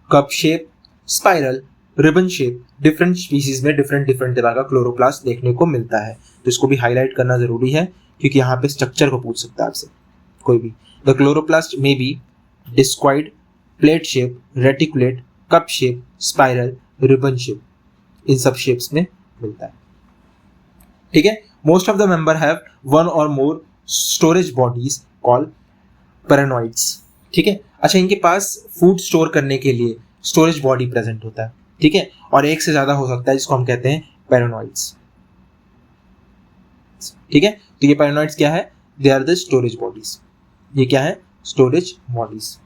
cup shape, spiral, ribbon shape, different species में डिफरेंट तरह का क्लोरोप्लास्ट देखने को मिलता है। तो इसको भी हाईलाइट करना जरूरी है क्योंकि यहाँ पे स्ट्रक्चर को पूछ सकता है आपसे कोई भी। द क्लोरोप्लास्ट में भी discoid, plate shape, reticulate, cup shape, spiral, ribbon shape, इन सब शेप्स में मिलता है, ठीक है। Most of the member have one or more storage bodies called pyrenoids, ठीक है। अच्छा, इनके पास फूड स्टोर करने के लिए स्टोरेज बॉडी प्रेजेंट होता है, ठीक है, और एक से ज्यादा हो सकता है, जिसको हम कहते हैं पेरानोइड्स, ठीक है। तो ये पेरानोइड्स क्या है, they are the storage bodies. ये क्या है, storage bodies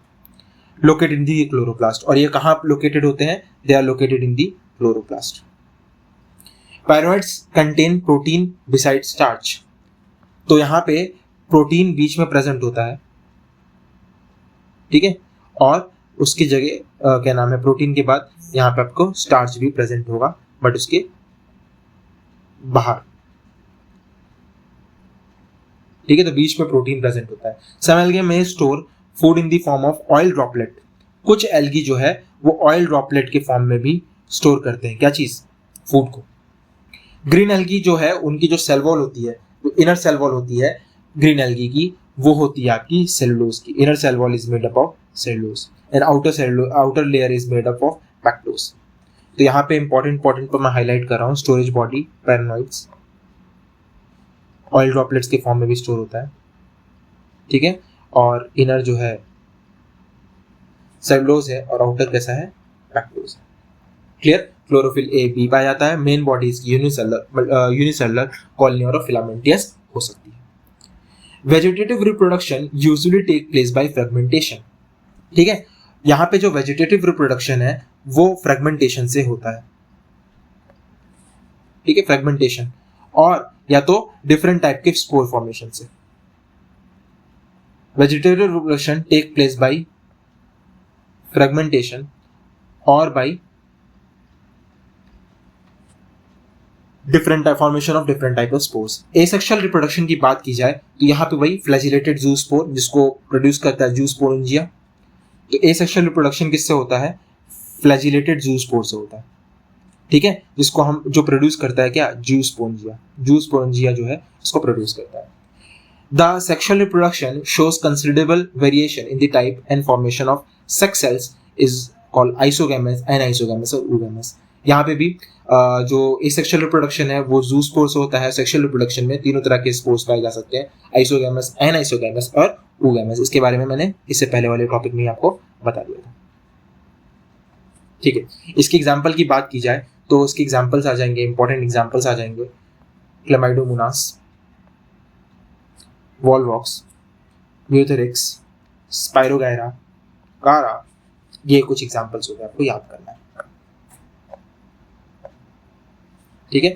located in the chloroplast. और ये कहाँ लोकेटेड होते हैं, they are located in the chloroplast. Pyrenoids contain protein beside starch. तो यहाँ पे प्रोटीन बीच में प्रेजेंट होता है, ठीक है, और उसकी जगह क्या नाम है, प्रोटीन के बाद यहाँ पे आपको स्टार्च भी प्रेजेंट होगा बट उसके बाहर, ठीक है। तो बीच में प्रोटीन प्रेजेंट होता है। सम एल्गी में store food in the form of oil droplet. कुछ एल्गी जो है वो ऑयल ड्रॉपलेट के फॉर्म में भी स्टोर करते हैं, क्या चीज, फूड को। ग्रीन एल्गी जो है उनकी जो सेल वॉल होती है, जो इनर सेल वॉल होती है ग्रीन एल्गी की, वो होती है आपकी सेलुलोज की। Inner cell wall is made up of cellulose and outer layer is made up of pectose. तो यहाँ पे इंपॉर्टेंट पर मैं हाईलाइट कर रहा हूँ, स्टोरेज बॉडी पेरानोइड्स ऑयल ड्रॉपलेट्स के फॉर्म में भी स्टोर होता है, ठीक है। और इनर जो है सेलुलोज है और आउटर कैसा है, पैक्टोज है, क्लियर। क्लोरोफिल ए बी पाया जाता है। मेन बॉडी इसकी यूनिसेलुलर, कॉलोनियल और फिलामेंटियस हो सकती है, vegetative reproduction usually take place by fragmentation. ठीक है, यहाँ पे जो वेजिटेटिव रिप्रोडक्शन है वो फ्रेगमेंटेशन से होता है। ठीक है, फ्रेगमेंटेशन, और या तो डिफरेंट टाइप के स्पोर फॉर्मेशन से। Vegetative reproduction take place by fragmentation और by different formation of different type of spores. Asexual reproduction की बात की जाए तो यहाँ पे वही फ्लैजिलेटेड जूस्पोर जिसको प्रोड्यूस करता है जूस्पोरेंजिया। तो एसेक्सुअल रिप्रोडक्शन किससे होता है? फ्लैजिलेटेड जूस्पोर से होता है। ठीक है, जिसको हम जो प्रोड्यूस करता है क्या? जूस्पोरेंजिया। जूस्पोरेंजिया जो है उसको प्रोड्यूस करता है। The sexual reproduction shows considerable variation in the type and formation of sex cells is called isogamous, anisogamous और oogamous। यहाँ पे भी जो एसेक्सुअल रिप्रोडक्शन है वो जूस्पोर से होता है। सेक्सुअल रिप्रोडक्शन में तीनों तरह के स्पोर्स पाए जा सकते हैं, आइसोगैमस, एनाइसोगैमस और oogamous। इसके बारे में मैंने इससे पहले वाले टॉपिक में आपको बता दिया था। ठीक है, इसकी एग्जांपल की बात की जाए तो इसके एग्जांपल्स आ जाएंगे, इंपॉर्टेंट एग्जांपल्स आ जाएंगे, क्लेमाइडोमोनास, वॉलवॉक्स, म्यूथेरिक्स, स्पाइरोगायरा, कारा। ये कुछ एग्जांपल्स हो गए, आपको याद करना है। ठीक है,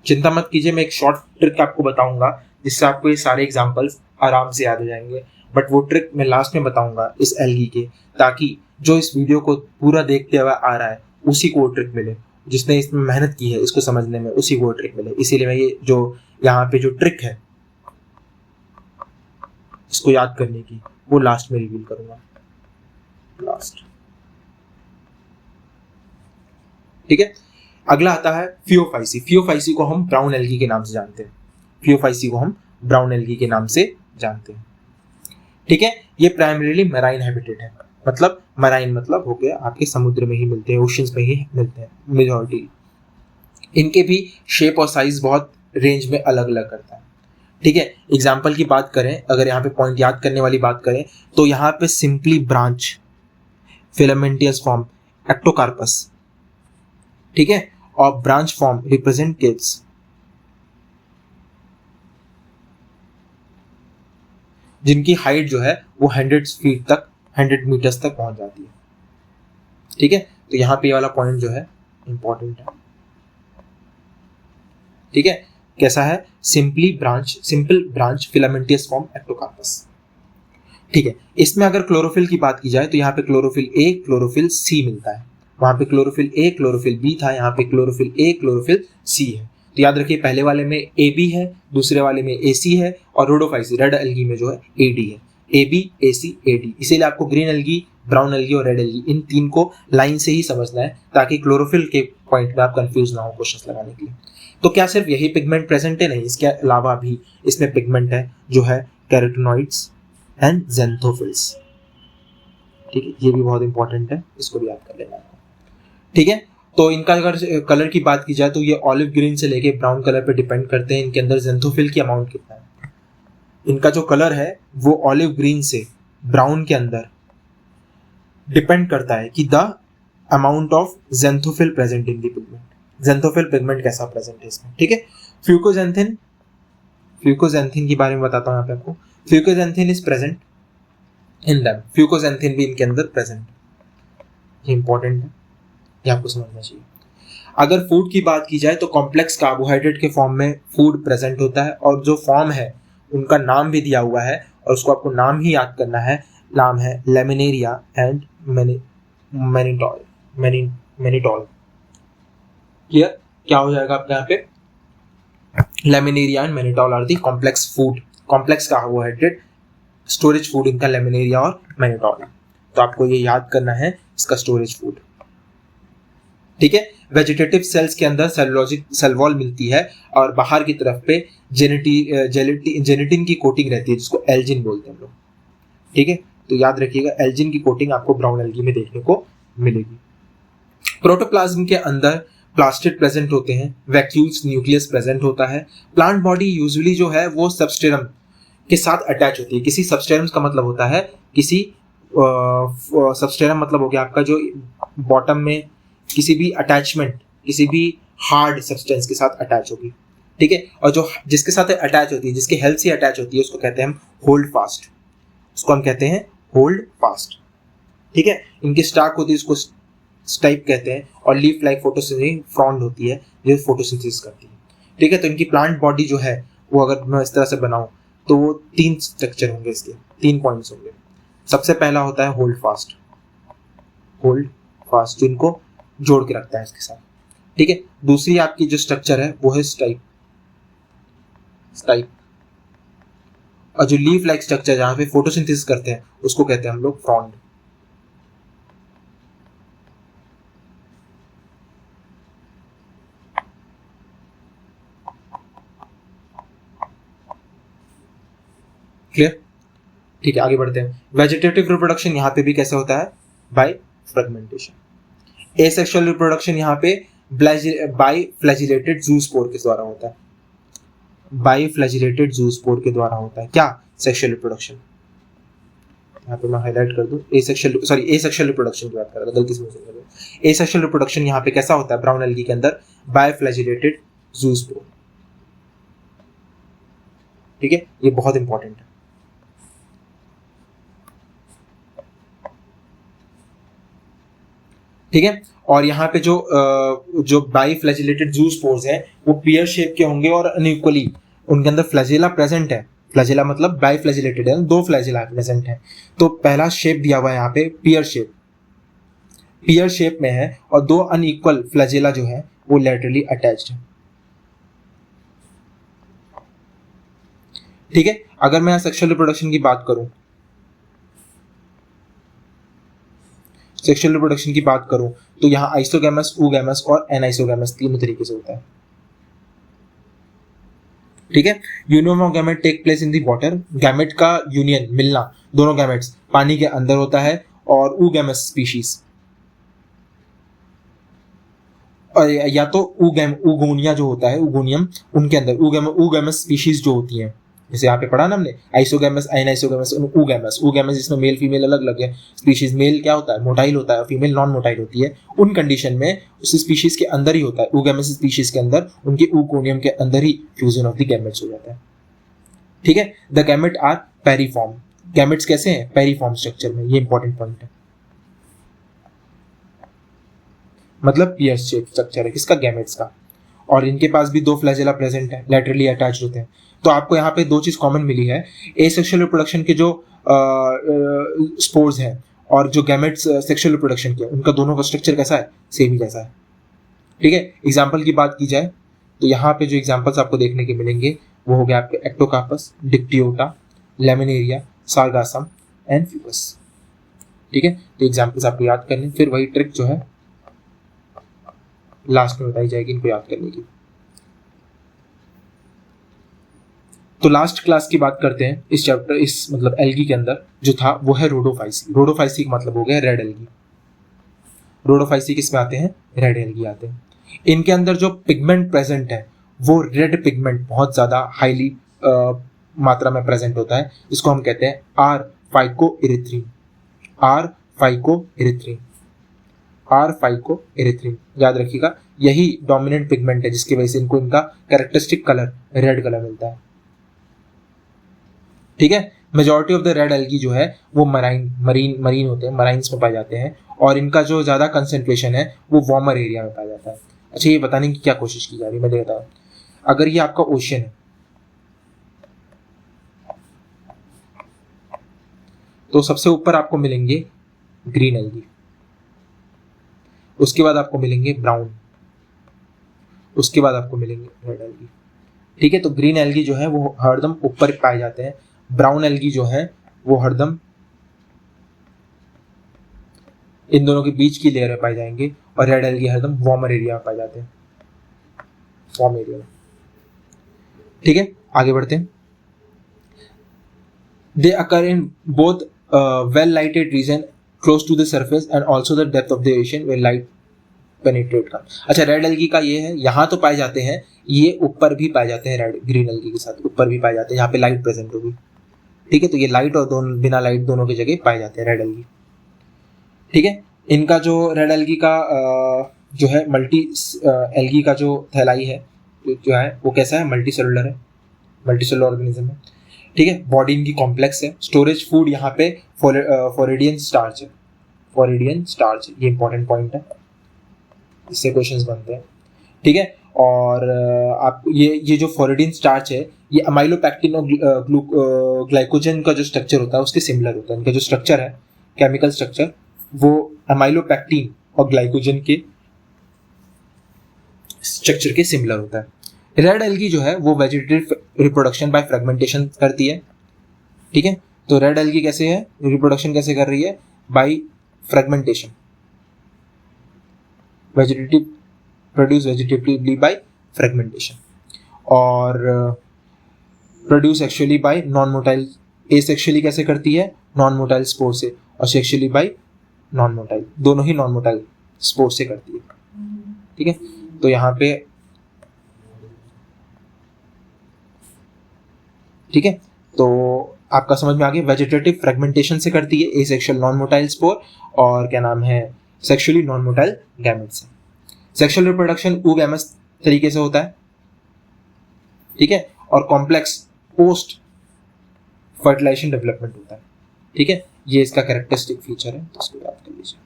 चिंता मत कीजिए, मैं एक शॉर्ट ट्रिक आपको बताऊंगा जिससे आपको ये सारे एग्जांपल्स आराम से याद हो जाएंगे। बट वो ट्रिक मैं लास्ट में बताऊंगा इस एल्गी के, ताकि जो इस वीडियो को पूरा देखते हुए आ रहा है उसी को वो ट्रिक मिले, जिसने इसमें मेहनत की है इसको समझने में, उसी को वो ट्रिक मिले। इसीलिए मैं ये जो यहाँ पे जो ट्रिक है इसको याद करने की, वो लास्ट में रिवील करूंगा, लास्ट। ठीक है, अगला आता है फियोफाइसी। फियोफाइसी को हम ब्राउन एल्गी के नाम से जानते हैं। फियोफाइसी को हम ब्राउन एल्गी के नाम से जानते हैं। ठीक है, ये प्राइमरीली मैराइन हैबिटेट है, मतलब मैराइन मतलब हो गया आपके समुद्र में ही मिलते हैं, ओशंस में ही मिलते हैं मेजॉरिटी। इनके भी शेप और साइज बहुत रेंज में अलग अलग करता है। ठीक है, एग्जाम्पल की बात करें, अगर यहाँ पे पॉइंट याद करने वाली बात करें तो यहाँ पे simply branch, filamentous form, Ectocarpus. ठीक है, और ब्रांच फॉर्म रिप्रेजेंट किड्स। जिनकी हाइट जो है वो 100 फीट तक, 100 मीटर्स तक पहुंच जाती है। ठीक है, तो यहाँ पे ये वाला पॉइंट जो है इंपॉर्टेंट है। ठीक है, कैसा है? Simple branch, filamentous form, Ectocarpus. ठीक है, इसमें अगर क्लोरोफिल की बात की जाए तो यहाँ पे क्लोरोफिल ए, क्लोरोफिल सी मिलता है। वहां पे क्लोरोफिल ए, क्लोरोफिल बी था, यहाँ पे क्लोरोफिल ए, क्लोरोफिल सी है। तो याद रखिए, पहले वाले में ए बी है, दूसरे वाले में ए सी है, और रोडोफाइसी रेड एल्गी में जो है ए डी है। A b, a c, a d. इसीलिए आपको ग्रीन एल्गी, ब्राउन एल्गी और रेड एल्गी इन तीन को लाइन से ही समझना है, ताकि क्लोरोफिल के पॉइंट में आप कंफ्यूज ना हो क्वेश्चन लगाने के लिए। तो क्या सिर्फ यही पिगमेंट प्रेजेंट है? नहीं, इसके अलावा भी इसमें पिगमेंट है जो है कैरोटिनॉइड्स एंड ज़ेंथोफिल्स। ठीक है, ये भी बहुत इंपॉर्टेंट है, इसको भी याद कर लेना है। ठीक है, तो इनका अगर कलर की बात की जाए तो ये ऑलिव ग्रीन से लेके ब्राउन कलर पे डिपेंड करते हैं इनके अंदर ज़ेंथोफिल की अमाउंट कितना है। इनका जो कलर है वो ऑलिव ग्रीन से ब्राउन के अंदर डिपेंड करता है कि the amount of xanthophyll present in the pigment. Xanthophyll pigment कैसा प्रेजेंट है इसमें। ठीक है, फ्यूकोजेंथिन के बारे में बताता हूँ यहाँ पे आपको। Fucoxanthin is present in them, fucoxanthin भी इनके अंदर प्रेजेंट, ये इंपॉर्टेंट है, ये आपको समझना चाहिए। अगर फूड की बात की जाए तो कॉम्प्लेक्स कार्बोहाइड्रेट के फॉर्म में फूड प्रेजेंट होता है, और जो फॉर्म है उनका नाम भी दिया हुआ है और उसको आपको नाम ही याद करना है। नाम है लेमिनेरिया एंड मैनिटॉल। क्लियर? क्या हो जाएगा आपके यहाँ पे? Laminaria and mannitol are the complex food, complex carbohydrate storage food इनका लेमिनेरिया और मैनिटॉल। तो आपको ये याद करना है इसका स्टोरेज फूड। ठीक है, वेजिटेटिव सेल्स के अंदर सेल वॉल मिलती है और बाहर की तरफ पे जेनेटिन की कोटिंग रहती है जिसको एल्जिन बोलते हैं हम लोग। ठीक है, तो याद रखिएगा एल्जिन की कोटिंग आपको ब्राउन एल्गी में देखने को मिलेगी। प्रोटोप्लाज्म के अंदर प्लास्टिड प्रेजेंट होते हैं, वैक्यूल्स न्यूक्लियस प्रेजेंट होता है। प्लांट बॉडी यूजुअली जो है वो सबस्टेरम के साथ अटैच होती है। किसी सबस्टेरम का मतलब होता है किसी सबस्टेरम मतलब हो गया आपका जो बॉटम में किसी भी अटैचमेंट, किसी भी हार्ड सब्सटेंस के साथ अटैच होगी। ठीक है, और जो जिसके साथ अटैच होती है, जिसकी हेल्प से अटैच होती है, उसको कहते हैं हम होल्ड फास्ट, उसको हम कहते हैं होल्ड फास्ट। ठीक है, इनकी स्टार्क होती है, उसको स्टाइप कहते हैं, और लीफ लाइक फोटोसिंथेसिस फ्रॉन्ड होती है जो फोटोसिंथेसिस करती है। ठीक है, तो इनकी प्लांट बॉडी जो है वो अगर मैं इस तरह से बनाऊं तो वो 3 स्ट्रक्चर होंगे, इसके 3 पॉइंट्स होंगे। सबसे पहला होता है होल्ड फास्ट, होल्ड फास्ट जो इनको जोड़ के रखता है इसके साथ। ठीक है, दूसरी आपकी जो स्ट्रक्चर है वो है स्टाइप, स्टाइप, और जो लीफ लाइक स्ट्रक्चर जहां पे फोटोसिंथेसिस करते हैं उसको कहते हैं हम लोग फ्रॉन्ड। क्लियर? ठीक है, आगे बढ़ते हैं। वेजिटेटिव रिप्रोडक्शन यहाँ पे भी कैसे होता है? By fragmentation. एसेक्सुअल रिप्रोडक्शन यहाँ पे बाय फ्लैजिलेटेड ज़ूस्पोर के द्वारा होता है, बाय फ्लैजिलेटेड ज़ूस्पोर के द्वारा होता है। क्या? Sexual reproduction. यहाँ पे मैं हाईलाइट कर दूं, एसेक्सुअल रिप्रोडक्शन की बात कर रहा था, गलती से। एसेक्सुअल रिप्रोडक्शन यहाँ पे कैसा होता है ब्राउन एल्गी के अंदर? By flagellated zoospore. ठीक है, ये बहुत इंपॉर्टेंट है। ठीक है, और यहाँ पे जो बाई फ्लैजिलेटेड ज़ूस्पोर्स हैं वो पियर शेप के होंगे और अनइक्वली उनके अंदर फ्लैजिला प्रेजेंट है। फ्लैजिला मतलब बाई फ्लैजिलेटेड है, 2 फ्लैजिला प्रेजेंट है। तो पहला शेप दिया हुआ है यहाँ पे पियर शेप, पियर शेप में है, और 2 अनइक्वल फ्लैजिला जो है वो लैटरली अटैच्ड है। ठीक है, अगर मैं सेक्सुअल रिप्रोडक्शन की बात करूं, सेक्सुअल रिप्रोडक्शन की बात करूं तो यहाँ आइसोगैमस, oogamous और एनाइसोगैमस तीनों तरीके से होता है। ठीक है, union of gamete take place in the water. Gamete का यूनियन, मिलना, दोनों गैमेट्स पानी के अंदर होता है, और oogamous स्पीशीज, और या तो उगोनिया जो होता है, उगोनियम, उनके अंदर oogamous स्पीशीज जो होती हैं, जैसे यहाँ पे पढ़ा ना हमने, आइसोगैमस, एनाइसोगैमस, oogamous जिसमें मेल फीमेल अलग अलग है स्पीशीज। मेल क्या होता है? मोटाइल होता है, फीमेल नॉन मोटाइल होती है। उन कंडीशन में उस स्पीशीज के अंदर ही होता है, oogamous स्पीशीज के अंदर, उनके oogoनियम के अंदर ही फ्यूजन ऑफ द गैमेट्स हो जाता है। ठीक है, द गैमेट आर पेरिफॉर्म। गैमेट्स कैसे हैं? पेरिफॉर्म स्ट्रक्चर में, ये इंपॉर्टेंट पॉइंट है, मतलब पियर शेप स्ट्रक्चर है किसका? गैमेट्स का, और इनके पास भी 2 फ्लैजिला प्रेजेंट है, लैटरली अटैच होते हैं। तो आपको यहाँ पे 2 चीज कॉमन मिली है, एसेक्सुअल रिप्रोडक्शन के जो स्पोर्स हैं और जो गैमेट्स सेक्सुअल रिप्रोडक्शन के, उनका दोनों का स्ट्रक्चर कैसा है? सेम ही जैसा है। ठीक है, एग्जाम्पल की बात की जाए तो यहाँ पे जो एग्जाम्पल्स आपको देखने के मिलेंगे वो हो गया आपके Ectocarpus, Dictyota, Laminaria, Sargassum and Fucus. ठीक है, तो एग्जाम्पल्स आपको याद करने, फिर वही ट्रिक जो है लास्ट में बताई जाएगी इनको याद करने की। तो लास्ट क्लास की बात करते हैं इस चैप्टर, इस मतलब एल्गी के अंदर जो था वो है रोडोफाइसी। रोडोफाइसी का मतलब हो गया रेड एल्गी। रोडोफाइसी किस में आते हैं? रेड एल्गी आते हैं। इनके अंदर जो पिगमेंट प्रेजेंट है वो रेड पिगमेंट बहुत ज्यादा हाईली मात्रा में प्रेजेंट होता है, इसको हम कहते हैं आर फाइकोइरिथ्रिन। आर फाइकोइरिथ्रिन, आर फाइकोइरिथ्रिन, याद रखिएगा, यही डोमिनेंट पिगमेंट है जिसकी वजह से इनको इनका कैरेक्टरिस्टिक कलर रेड कलर मिलता है। ठीक है, majority of the red algae जो है वो मरीन होते हैं, मराइन्स में पाए जाते हैं, और इनका जो ज्यादा कंसेंट्रेशन है वो वार्मर एरिया में पाया जाता है। अच्छा, ये बताने की क्या कोशिश की जा रही है मैं देखता हूँ। अगर ये आपका ओशन है तो सबसे ऊपर आपको मिलेंगे ग्रीन एल्गी, उसके बाद आपको मिलेंगे ब्राउन, उसके बाद आपको मिलेंगे रेड एल्गी। ठीक है, तो ग्रीन एल्गी जो है वो हरदम ऊपर पाए जाते हैं, ब्राउन एल्गी जो है वो हरदम इन दोनों के बीच की लेयर में पाए जाएंगे, और रेड एल्गी हरदम वार्मर एरिया में पाए जाते हैं, वार्म एरिया में। ठीक है, आगे बढ़ते हैं। They occur in both well lighted region close to the surface and also the depth of the ocean where light penetrate का। अच्छा, रेड एल्गी का ये है, यहाँ तो पाए जाते हैं, ये ऊपर भी पाए जाते हैं, रेड ग्रीन एल्गी के साथ ऊपर भी पाए जाते हैं, यहाँ पे लाइट प्रेजेंट होगी। ठीक है, तो ये लाइट और दोनों बिना लाइट दोनों की जगह पाए जाते हैं रेड एल्गी। ठीक है, इनका जो रेड एल्गी का जो है मल्टी एल्गी का जो थैलाई है जो है वो कैसा है, मल्टी सेलुलर है, मल्टी सेलुलर ऑर्गेनिज्म है, ठीक है। बॉडी इनकी कॉम्प्लेक्स है। स्टोरेज फूड यहाँ पे फोरिडियन स्टार्च है, फोरिडियन स्टार्च, ये इंपॉर्टेंट पॉइंट है, इससे क्वेश्चंस बनते हैं, ठीक है। और आप ये जो फोरिडियन स्टार्च है ये अमाइलोपैक्टिन और ग्लाइकोजन का जो स्ट्रक्चर होता है उसके सिमिलर होता है। इनका जो स्ट्रक्चर है, केमिकल स्ट्रक्चर, वो अमाइलोपैक्टिन और ग्लाइकोजन के स्ट्रक्चर के सिमिलर होता है। रेड एल्गी जो है वो वेजिटेटिव रिप्रोडक्शन बाय फ्रेगमेंटेशन करती है, ठीक है। तो रेड एल्गी कैसे है, रिप्रोडक्शन कैसे कर रही है, by fragmentation, vegetative produce vegetatively by fragmentation, और produce actually by non motile, asexually कैसे करती है, नॉन मोटाइल स्पोर से, और सेक्सुअली बाय नॉन मोटाइल, दोनों ही नॉन मोटाइल स्पोर से करती है, ठीक है। तो यहाँ पे ठीक है, तो आपका समझ में आ गया, वेजिटेटिव फ्रेगमेंटेशन से करती है, एसेक्सुअल नॉन मोटाइल स्पोर, और क्या नाम है, सेक्सुअली नॉन मोटाइल गैमेट से। सेक्सुअल रिप्रोडक्शन oogamous तरीके से होता है, ठीक है, और कॉम्प्लेक्स पोस्ट फर्टिलाइजेशन डेवलपमेंट होता है, ठीक है। ये इसका कैरेक्टरिस्टिक फीचर है, तो इसको याद कर लीजिए।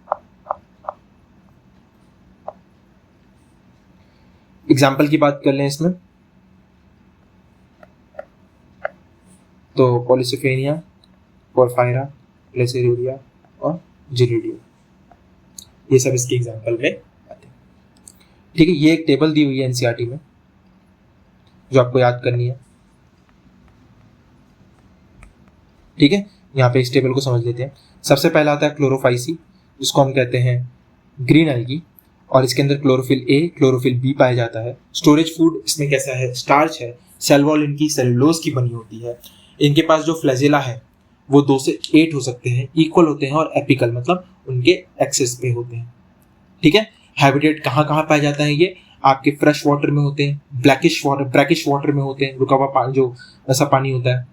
एग्जाम्पल की बात कर लें इसमें, तो पॉलिसिफेनिया, पोरफायरा, प्लेसेरिया और जिरिडिया, ये सब इसके एग्जाम्पल में आते हैं, ठीक है। ये एक टेबल दी हुई है एनसीईआरटी में जो आपको याद करनी है, ठीक है। यहाँ पे इस टेबल को समझ लेते हैं। सबसे पहला आता है क्लोरोफाइसी, जिसको हम कहते हैं ग्रीन एल्गी, और इसके अंदर क्लोरोफिल ए, क्लोरोफिल बी पाया जाता है। स्टोरेज फूड इसमें कैसा है, स्टार्च है। सेल वॉल इनकी सेलुलोज की बनी होती है। इनके पास जो फ्लैजेला है वो 2 से 8 हो सकते हैं, इक्वल होते हैं, और एपिकल मतलब उनके एक्सेस पे होते हैं, ठीक है। हैबिटेट कहाँ कहाँ पाया जाता है, ये आपके फ्रेश वाटर में होते हैं, ब्रैकिश वाटर में होते हैं, रुका हुआ पानी जो ऐसा पानी होता है,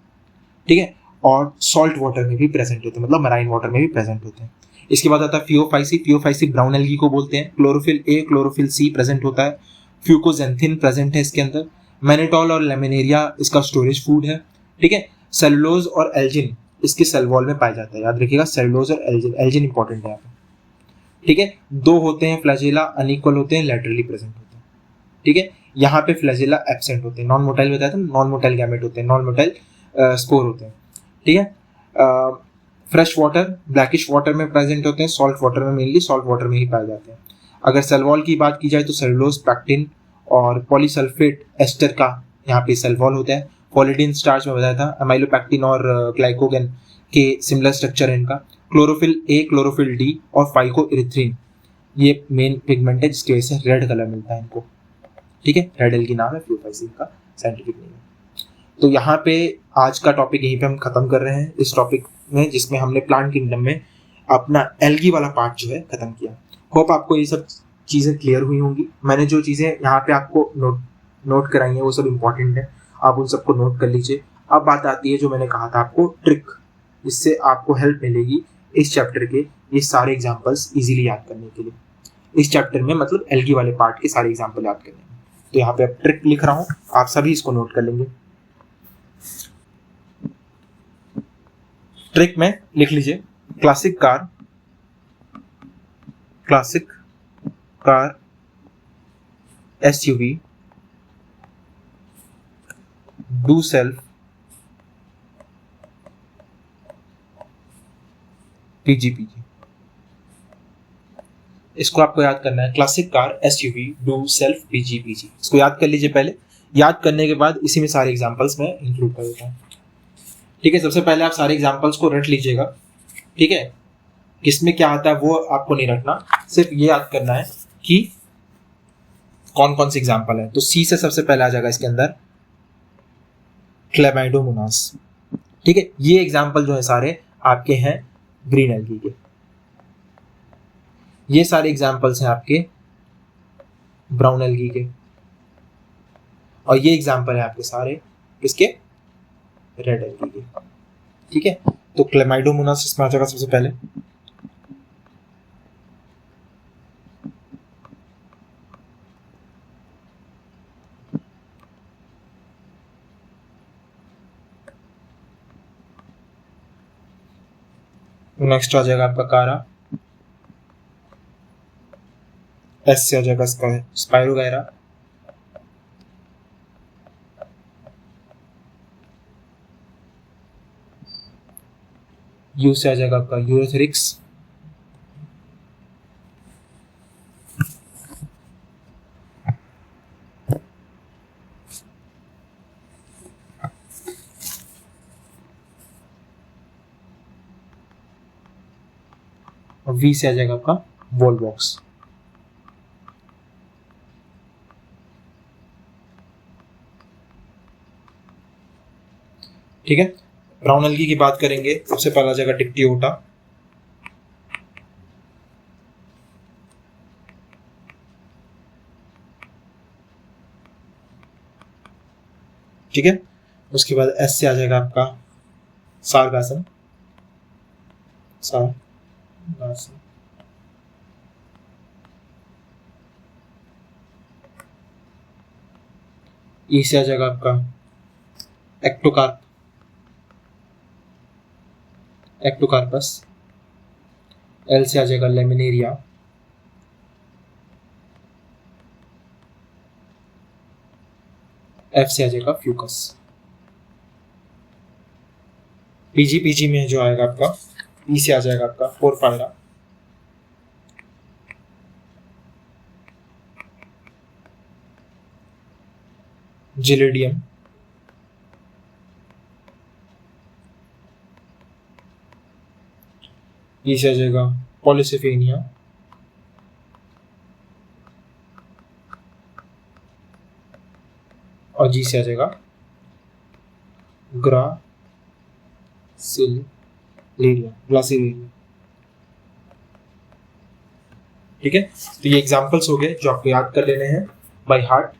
ठीक है, और सॉल्ट वाटर में भी प्रेजेंट होते हैं, मतलब मराइन वाटर में भी प्रेजेंट होते हैं। इसके बाद आता है फियोफाइसी, फियोफाइसी ब्राउन एल्गी को बोलते हैं। Chlorophyll A, chlorophyll C present होता है। फ्यूकोजेंथिन प्रेजेंट है इसके अंदर। मैनेटॉल और लेमिनेरिया इसका स्टोरेज फूड है, ठीक है। सेलुलोज और एल्जिन इसके सेल वॉल में पाया जाता है, याद रखिएगा, सेलुलोज और एल्जिन, एल्जिन इंपॉर्टेंट है यहाँ पे, ठीक है। 2 होते हैं फ्लैजेला, अनइक्वल होते हैं, लैटरली प्रेजेंट होते हैं, ठीक है। यहाँ पे फ्लैजेला एब्सेंट होते हैं, नॉन मोटाइल बताया था, नॉन मोटाइल गैमेट होते हैं, नॉन मोटाइल स्पोर होते हैं, ठीक है। फ्रेश वाटर, ब्लैकिश वाटर में प्रेजेंट होते हैं, सॉल्ट वाटर में, मेनली सॉल्ट वाटर में ही पाए जाते हैं। अगर सेल वॉल की बात की जाए तो सेलुलोज, पैक्टिन और पॉलीसल्फेट एस्टर का यहाँ पे सेल वॉल होता है। पॉलीडीन स्टार्च में बताया था, अमाइलोपैक्टिन और ग्लाइकोगेन के सिमिलर स्ट्रक्चर है इनका। क्लोरोफिल ए, क्लोरोफिल डी और फाइकोइरिथ्रिन, ये मेन पिगमेंट है जिसकी वजह से रेड कलर मिलता है इनको, ठीक है। रेड एल्गी नाम है फ्यूफाइसिन का साइंटिफिक नेम है। तो यहाँ पे आज का टॉपिक यहीं पे हम खत्म कर रहे हैं, इस टॉपिक में जिसमें हमने प्लांट किंगडम में अपना एल्गी वाला पार्ट जो है खत्म किया। होप आपको ये सब चीज़ें क्लियर हुई होंगी। मैंने जो चीज़ें यहाँ पे आपको नोट कराई हैं वो सब इंपॉर्टेंट है, आप उन सबको नोट कर लीजिए। अब बात आती है जो मैंने कहा था आपको ट्रिक, जिससे आपको हेल्प मिलेगी इस चैप्टर के ये सारे एग्जाम्पल्स इजीली याद करने के लिए। इस चैप्टर में मतलब एल्गी वाले पार्ट के सारे एग्जाम्पल याद करने में, तो यहाँ पे अब ट्रिक लिख रहा हूँ, आप सभी इसको नोट कर लेंगे। ट्रिक में लिख लीजिए, classic car SUV do self PGPG. इसको आपको याद करना है, classic car SUV do self PGPG. इसको याद कर लीजिए पहले। याद करने के बाद इसी में सारे एग्जांपल्स में इंक्लूड कर देता हूँ, ठीक है। सबसे पहले आप सारे एग्जांपल्स को रट लीजिएगा, ठीक है। किसमें क्या आता है वो आपको नहीं रखना, सिर्फ ये याद करना है कि कौन कौन से एग्जांपल है। तो सी से सबसे पहले आ जाएगा इसके अंदर क्लेमाइडोमोनास, ठीक है। ये एग्जांपल जो है सारे आपके हैं ग्रीन एल्गी के। ये सारे एग्जांपल्स हैं आपके ब्राउन एल्गी के, और ये एग्जांपल है आपके सारे किसके, रेड एल्गी के, ठीक है। तो क्लेमाइडोमोनास इसमें आ जाएगा सबसे पहले। तो नेक्स्ट आ जाएगा आपका कारा, एस से आ जाएगा स्पायरोगायरा, यू से आ जाएगा आपका यूरोथेरिक्स, और वी से आ जाएगा आपका वोल्वॉक्स। ठीक है, ब्राउन एल्गी की बात करेंगे, सबसे पहला आ जाएगा डिक्टियोटा, ठीक है। उसके बाद एस से आ जाएगा आपका सारगासम, ई से आ जाएगा आपका एक्टोकार्पस, एल से आ जाएगा लेमिनेरिया, एफ से आ जाएगा फ्यूकस। पीजी में जो आएगा आपका ई से आ जाएगा आपका पोरफायरा, जिलेडियम, ई से आ जाएगा पॉलिसिफेनिया, और जी से आ जाएगा ग्लासिलेरिया। ठीक है, तो ये एग्जांपल्स हो गए जो आपको याद कर लेने हैं बाय हार्ट।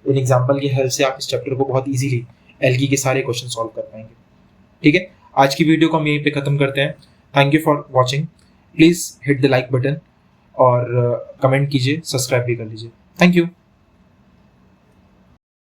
इन एग्जांपल की हेल्प से आप इस चैप्टर को बहुत इजीली एल्गी के सारे क्वेश्चन सॉल्व कर पाएंगे। ठीक है, आज की वीडियो को हम यहीं पे खत्म करते हैं। Thank you for watching. Please hit the like button और कमेंट कीजिए, सब्सक्राइब भी कर लीजिए। Thank you.